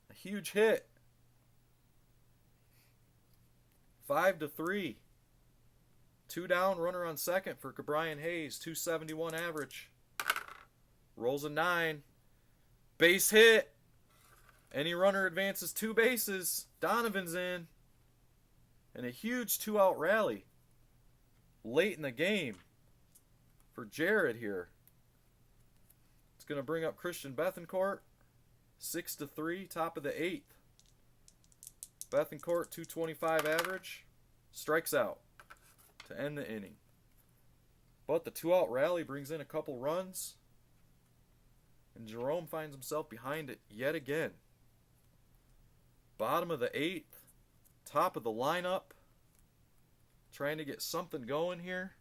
Speaker 1: A huge hit. 5-3. 2 down, runner on second for Brian Hayes. 271 average. Rolls a 9. Base hit. Any runner advances 2 bases. Donovan's in. And a huge 2-out rally late in the game for Jared here. It's going to bring up Christian Bethancourt. 6-3, top of the 8th. Bethancourt, 225 average. Strikes out to end the inning. But the 2-out rally brings in a couple runs. And Jerome finds himself behind it yet again. Bottom of the 8th. Top of the lineup. Trying to get something going here.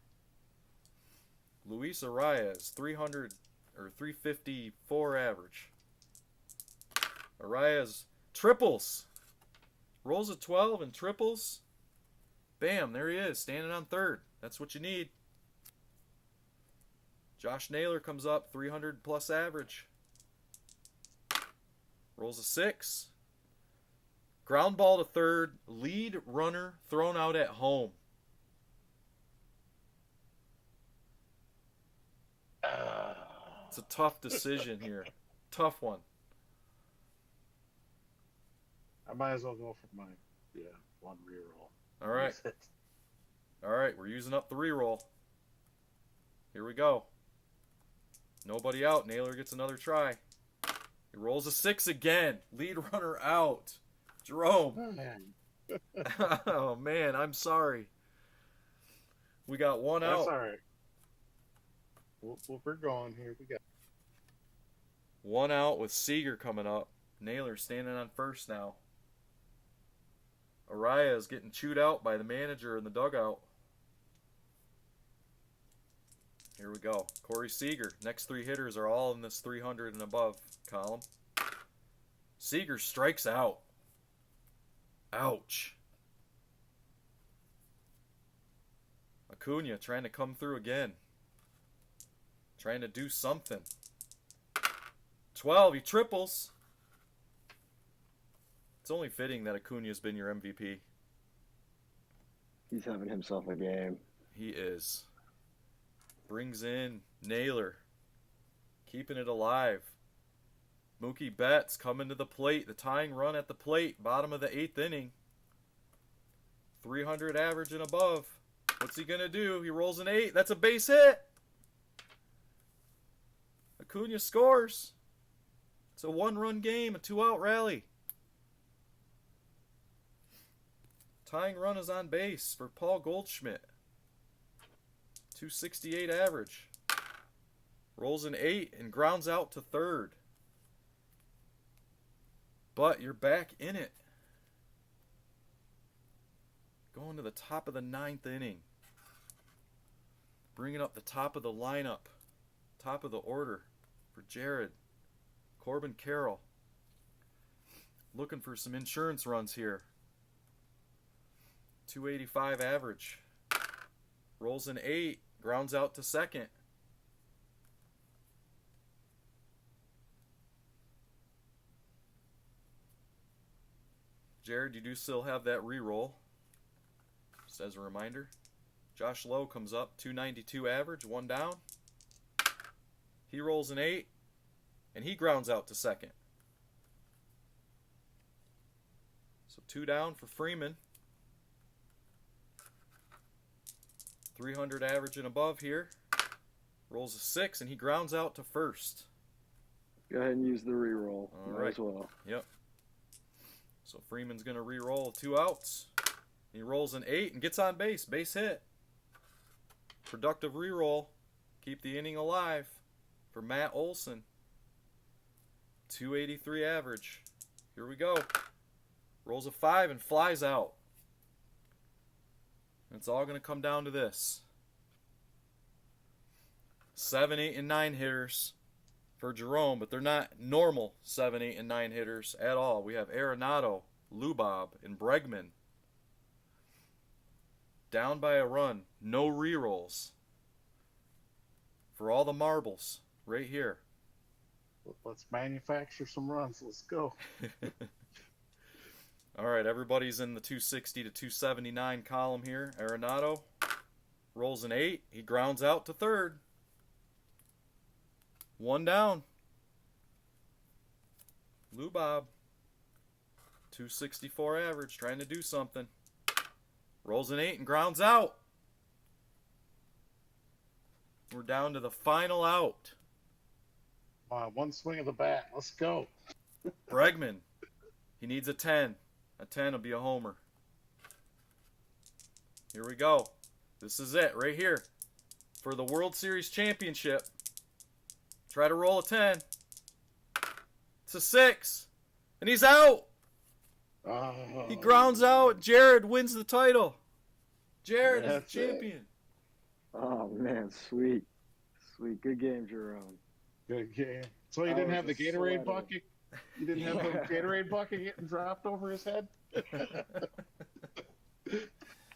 Speaker 1: Luis Arias, 354 average. Arias triples. Rolls a 12 and triples. Bam, there he is, standing on third. That's what you need. Josh Naylor comes up, 300 plus average. Rolls a 6. Ground ball to third. Lead runner thrown out at home. It's a tough decision here. Tough one.
Speaker 5: I might as well go for my one reroll.
Speaker 1: All right. All right, we're using up the reroll. Here we go. Nobody out. Naylor gets another try. He rolls a 6 again. Lead runner out. Jerome.
Speaker 5: Oh, man.
Speaker 1: Oh, man, I'm sorry. We got one
Speaker 5: That's
Speaker 1: out.
Speaker 5: all right. We're going here. We got
Speaker 1: One out with Seager coming up. Naylor standing on first now. Araya is getting chewed out by the manager in the dugout. Here we go. Corey Seager. Next 3 hitters are all in this 300 and above column. Seager strikes out. Ouch. Acuna trying to come through again. Trying to do something. 12, he triples. It's only fitting that Acuna's been your MVP.
Speaker 3: He's having himself a game.
Speaker 1: He is. Brings in Naylor. Keeping it alive. Mookie Betts coming to the plate. The tying run at the plate. Bottom of the 8th inning. 300 average and above. What's he going to do? He rolls an 8. That's a base hit. Acuna scores. It's a 1-run game, a 2-out rally. Tying run is on base for Paul Goldschmidt. 268 average. Rolls an 8 and grounds out to third. But you're back in it. Going to the top of the 9th inning. Bringing up the top of the lineup. Top of the order for Jared. Corbin Carroll. Looking for some insurance runs here. 285 average. Rolls an 8. Grounds out to second. Jared, you do still have that re-roll. Just as a reminder. Josh Lowe comes up, 292 average, 1 down. He rolls an 8, and he grounds out to second. So 2 down for Freeman. 300 average and above here. Rolls a 6, and he grounds out to first.
Speaker 3: Go ahead and use the re-roll.
Speaker 1: All
Speaker 3: Might
Speaker 1: right.
Speaker 3: as well.
Speaker 1: Yep. So Freeman's going to re-roll 2 outs. He rolls an 8 and gets on base. Base hit. Productive re-roll. Keep the inning alive for Matt Olson. 283 average. Here we go. Rolls a 5 and flies out. It's all going to come down to this. 7, 8, and 9 hitters for Jerome, but they're not normal 7, 8, and 9 hitters at all. We have Arenado, Lubob, and Bregman. Down by a run. No re-rolls. For all the marbles. Right here.
Speaker 5: Let's manufacture some runs. Let's go.
Speaker 1: All right, everybody's in the 260 to 279 column here. Arenado rolls an 8. He grounds out to third. 1 down. Lubob, 264 average, trying to do something. Rolls an 8 and grounds out. We're down to the final out.
Speaker 5: One swing of the bat. Let's go.
Speaker 1: Bregman, he needs a 10. A 10 will be a homer. Here we go. This is it right here for the World Series championship. Try to roll a 10. It's a 6. And he's out.
Speaker 5: Oh,
Speaker 1: He grounds out. Jared wins the title. Jared is
Speaker 5: That's
Speaker 1: the champion.
Speaker 3: Oh, man. Sweet. Sweet. Good game, Jerome.
Speaker 5: Good game. So you
Speaker 3: I
Speaker 5: didn't
Speaker 3: was
Speaker 5: have the
Speaker 3: a
Speaker 5: Gatorade
Speaker 3: sweater.
Speaker 5: bucket? You didn't have the Gatorade bucket getting dropped over his head?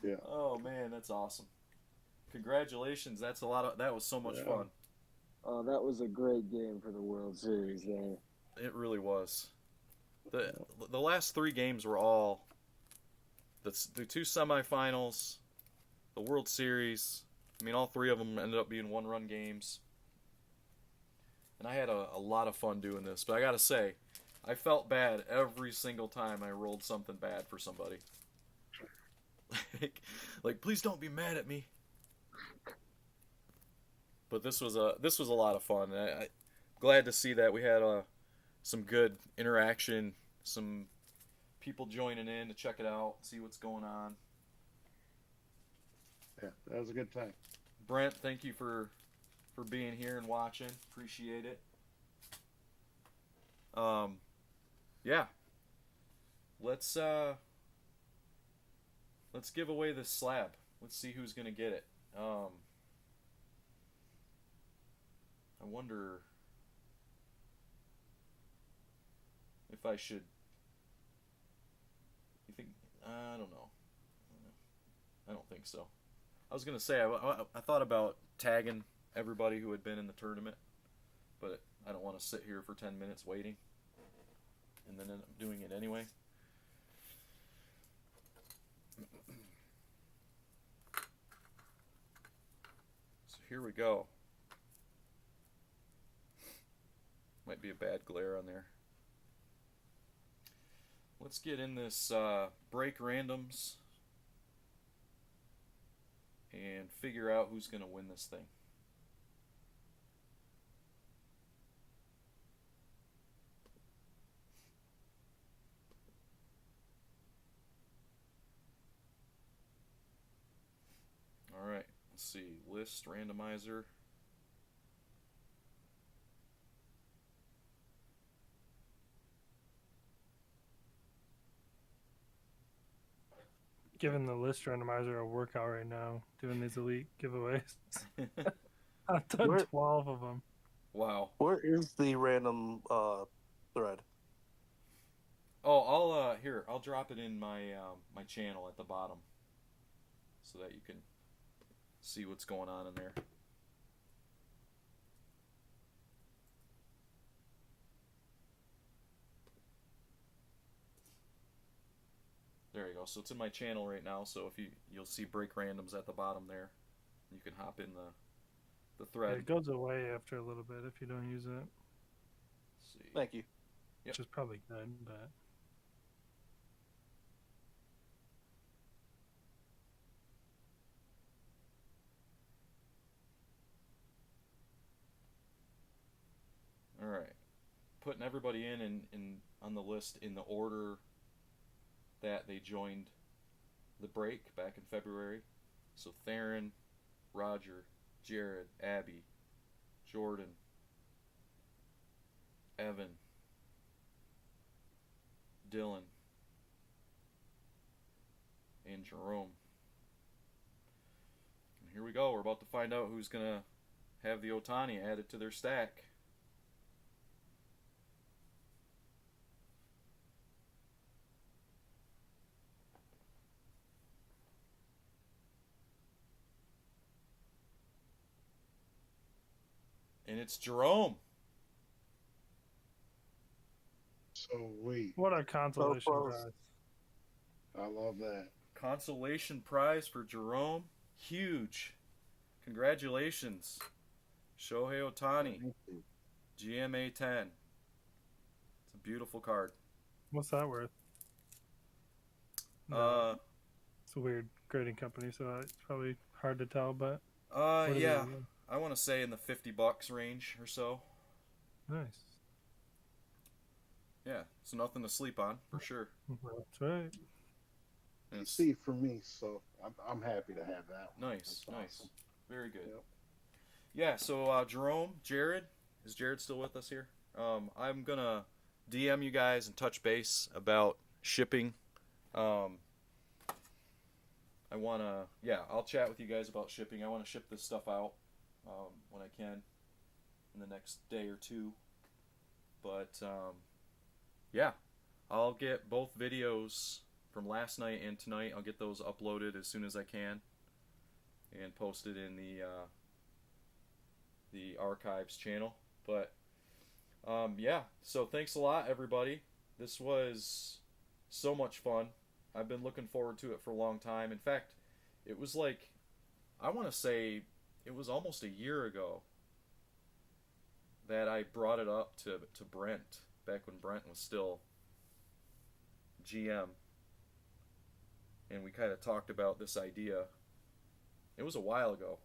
Speaker 5: Yeah.
Speaker 1: Oh man, that's awesome. Congratulations. That was so much
Speaker 5: Yeah.
Speaker 1: fun.
Speaker 3: That was a great game for the World Series there.
Speaker 1: It really was. The last 3 games were all the 2 semifinals, the World Series. I mean, all 3 of them ended up being 1-run games. And I had a lot of fun doing this. But I got to say, I felt bad every single time I rolled something bad for somebody. like, please don't be mad at me. But this was a lot of fun. I'm glad to see that we had some good interaction, some people joining in to check it out, see what's going on.
Speaker 5: Yeah, that was a good time.
Speaker 1: Brent, thank you for being here and watching. Appreciate it. Yeah. Let's give away this slab. Let's see who's gonna get it. I wonder if I should. You think? I don't know. I don't think so. I was gonna say I thought about tagging everybody who had been in the tournament, but I don't want to sit here for 10 minutes waiting and then end up doing it anyway. So here we go. Might be a bad glare on there. let's get in this break randoms and figure out who's going to win this thing. All right, let's see. List randomizer.
Speaker 4: Giving the list randomizer a workout right now, doing these elite giveaways. I've done
Speaker 2: Where-
Speaker 4: 12 of them.
Speaker 1: Wow.
Speaker 2: Where is the random thread?
Speaker 1: Oh, I'll drop it in my my channel at the bottom, so that you can see what's going on in there. There you go. So it's in my channel right now. So if you'll see break randoms at the bottom there, you can hop in the thread.
Speaker 4: It goes away after a little bit if you don't use it,
Speaker 1: Let's see.
Speaker 2: Thank you.
Speaker 1: Yep.
Speaker 4: which is probably good, but
Speaker 1: All right, putting everybody in on the list in the order that they joined the break back in February. So Theron, Roger, Jared, Abby, Jordan, Evan, Dylan, and Jerome. And here we go. We're about to find out who's going to have the Otani added to their stack. And it's Jerome.
Speaker 5: So wait,
Speaker 4: what a consolation
Speaker 2: close.
Speaker 4: prize.
Speaker 5: I love that.
Speaker 1: Consolation prize for Jerome. Huge. Congratulations. Shohei Otani,
Speaker 5: Thank you.
Speaker 1: GMA 10. It's a beautiful card.
Speaker 4: What's that worth? It's a weird grading company, so it's probably hard to tell, but what is
Speaker 1: yeah.
Speaker 4: it?
Speaker 1: I want to say in the $50 range or so.
Speaker 4: Nice.
Speaker 1: Yeah, it's nothing to sleep on for sure.
Speaker 4: That's right.
Speaker 1: And it's
Speaker 5: See for me, so I'm happy to have that one.
Speaker 1: nice,
Speaker 5: That's
Speaker 1: nice,
Speaker 5: awesome.
Speaker 1: very good.
Speaker 5: Yep.
Speaker 1: Yeah. So Jerome, Jared, is Jared still with us here? I'm gonna DM you guys and touch base about shipping. I wanna, yeah, I'll chat with you guys about shipping. I want to ship this stuff out when I can in the next day or two. But yeah, I'll get both videos from last night and tonight. I'll get those uploaded as soon as I can and posted in the archives channel. But yeah, so thanks a lot, everybody. This was so much fun. I've been looking forward to it for a long time. In fact, it was like, I want to say it was almost a year ago that I brought it up to Brent, back when Brent was still GM. And we kind of talked about this idea. It was a while ago.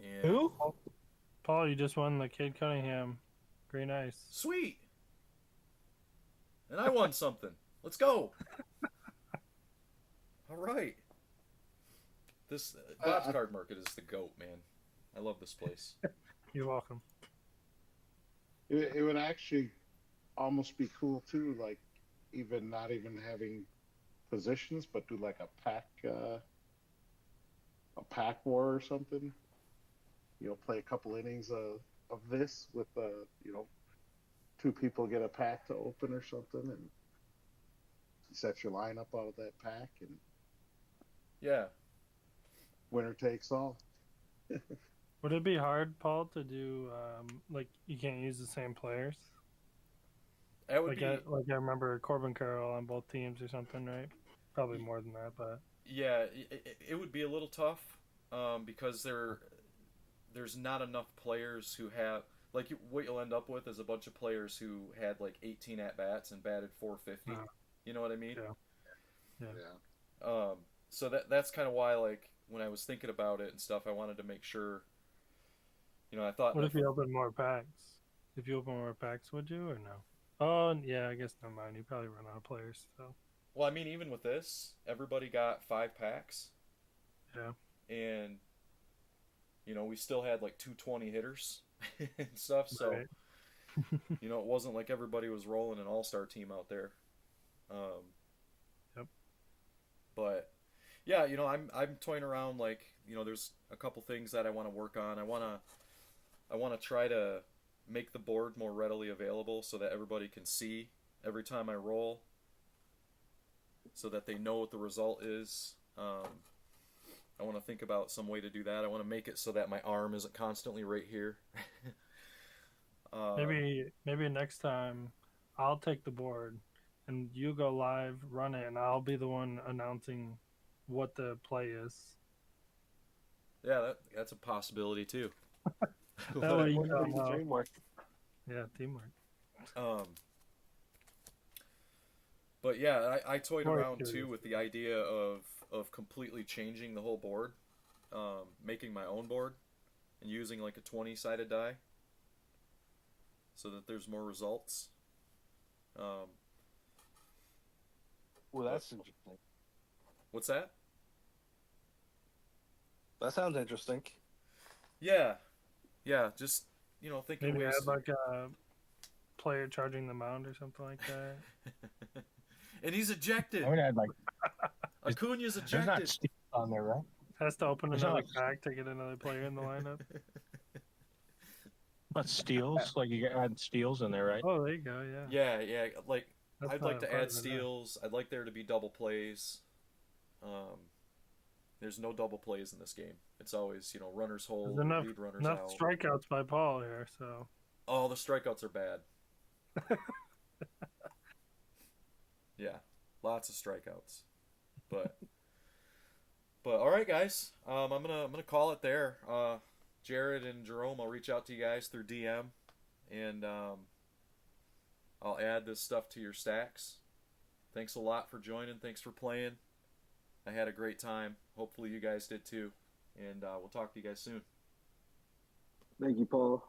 Speaker 1: And
Speaker 2: Who?
Speaker 4: Paul, you just won the Cade Cunningham Green Ice.
Speaker 1: Sweet! And I won something. Let's go! All right. This Bob's Card Market is the GOAT, man. I love this place.
Speaker 4: You're welcome.
Speaker 5: It would actually almost be cool too, like even not even having positions, but do like a pack war or something. You know, play a couple innings of this with you know, two people get a pack to open or something, and set your lineup out of that pack, and
Speaker 1: Yeah.
Speaker 5: winner takes all.
Speaker 4: Would it be hard, Paul, to do like you can't use the same players?
Speaker 1: That would
Speaker 4: Like
Speaker 1: be...
Speaker 4: I remember Corbin Carroll on both teams or something, right? Probably more than that, but
Speaker 1: Yeah, it would be a little tough because there's not enough players who have... Like, what you'll end up with is a bunch of players who had like 18 at-bats and batted 450. You know what I mean?
Speaker 4: Yeah.
Speaker 5: Yeah.
Speaker 1: So that's kind of why, like, when I was thinking about it and stuff, I wanted to make sure. I thought
Speaker 4: What
Speaker 1: that.
Speaker 4: if you open more packs? If you open more packs, would you or no? Oh, yeah, I guess never mind. You probably run out of players, so.
Speaker 1: Well, I mean, even with this, everybody got 5 packs,
Speaker 4: Yeah.
Speaker 1: and we still had like 220 hitters and stuff. So
Speaker 4: Right.
Speaker 1: it wasn't like everybody was rolling an all-star team out there. Um,
Speaker 4: Yep.
Speaker 1: but yeah, I'm toying around, like, there's a couple things that I want to work on. I want to try to make the board more readily available so that everybody can see every time I roll, so that they know what the result is. I want to think about some way to do that. I want to make it so that my arm isn't constantly right here.
Speaker 4: Maybe next time I'll take the board and you go live, run it, and I'll be the one announcing what the play is.
Speaker 1: Yeah, that's a possibility too.
Speaker 4: That way you
Speaker 2: Wouldn't
Speaker 4: don't
Speaker 2: be
Speaker 4: know.
Speaker 2: teamwork.
Speaker 4: Yeah, teamwork.
Speaker 1: Um, but yeah, I toyed
Speaker 4: More
Speaker 1: around
Speaker 4: curious.
Speaker 1: too with the idea of completely changing the whole board, making my own board, and using like a 20-sided die, so that there's more results. Um,
Speaker 2: Well, that's interesting.
Speaker 1: what's that?
Speaker 2: That sounds interesting.
Speaker 1: Yeah, just thinking
Speaker 4: Maybe
Speaker 1: ways.
Speaker 4: add like a player charging the mound or something like that.
Speaker 1: And he's ejected.
Speaker 6: I would add like
Speaker 1: Acuna's
Speaker 6: there's not
Speaker 1: ejected.
Speaker 6: steals on there, right?
Speaker 4: Has to open
Speaker 6: There's
Speaker 4: another
Speaker 6: not-
Speaker 4: pack to get another player in the lineup.
Speaker 6: Not steals, like you add steals in there, right?
Speaker 4: Oh, there you go. Yeah.
Speaker 1: Yeah. Like,
Speaker 4: That's
Speaker 1: I'd
Speaker 4: not
Speaker 1: like to
Speaker 4: part
Speaker 1: add
Speaker 4: of it, no.
Speaker 1: steals. I'd like there to be double plays. There's no double plays in this game. It's always runners hold,
Speaker 4: There's enough
Speaker 1: lead runners
Speaker 4: enough
Speaker 1: out.
Speaker 4: strikeouts by Paul here, so
Speaker 1: Oh, the strikeouts are bad. Yeah, lots of strikeouts. But all right, guys. I'm gonna call it there. Jared and Jerome, I'll reach out to you guys through DM, and I'll add this stuff to your stacks. Thanks a lot for joining. Thanks for playing. I had a great time. Hopefully you guys did too. And we'll talk to you guys soon.
Speaker 3: Thank you, Paul.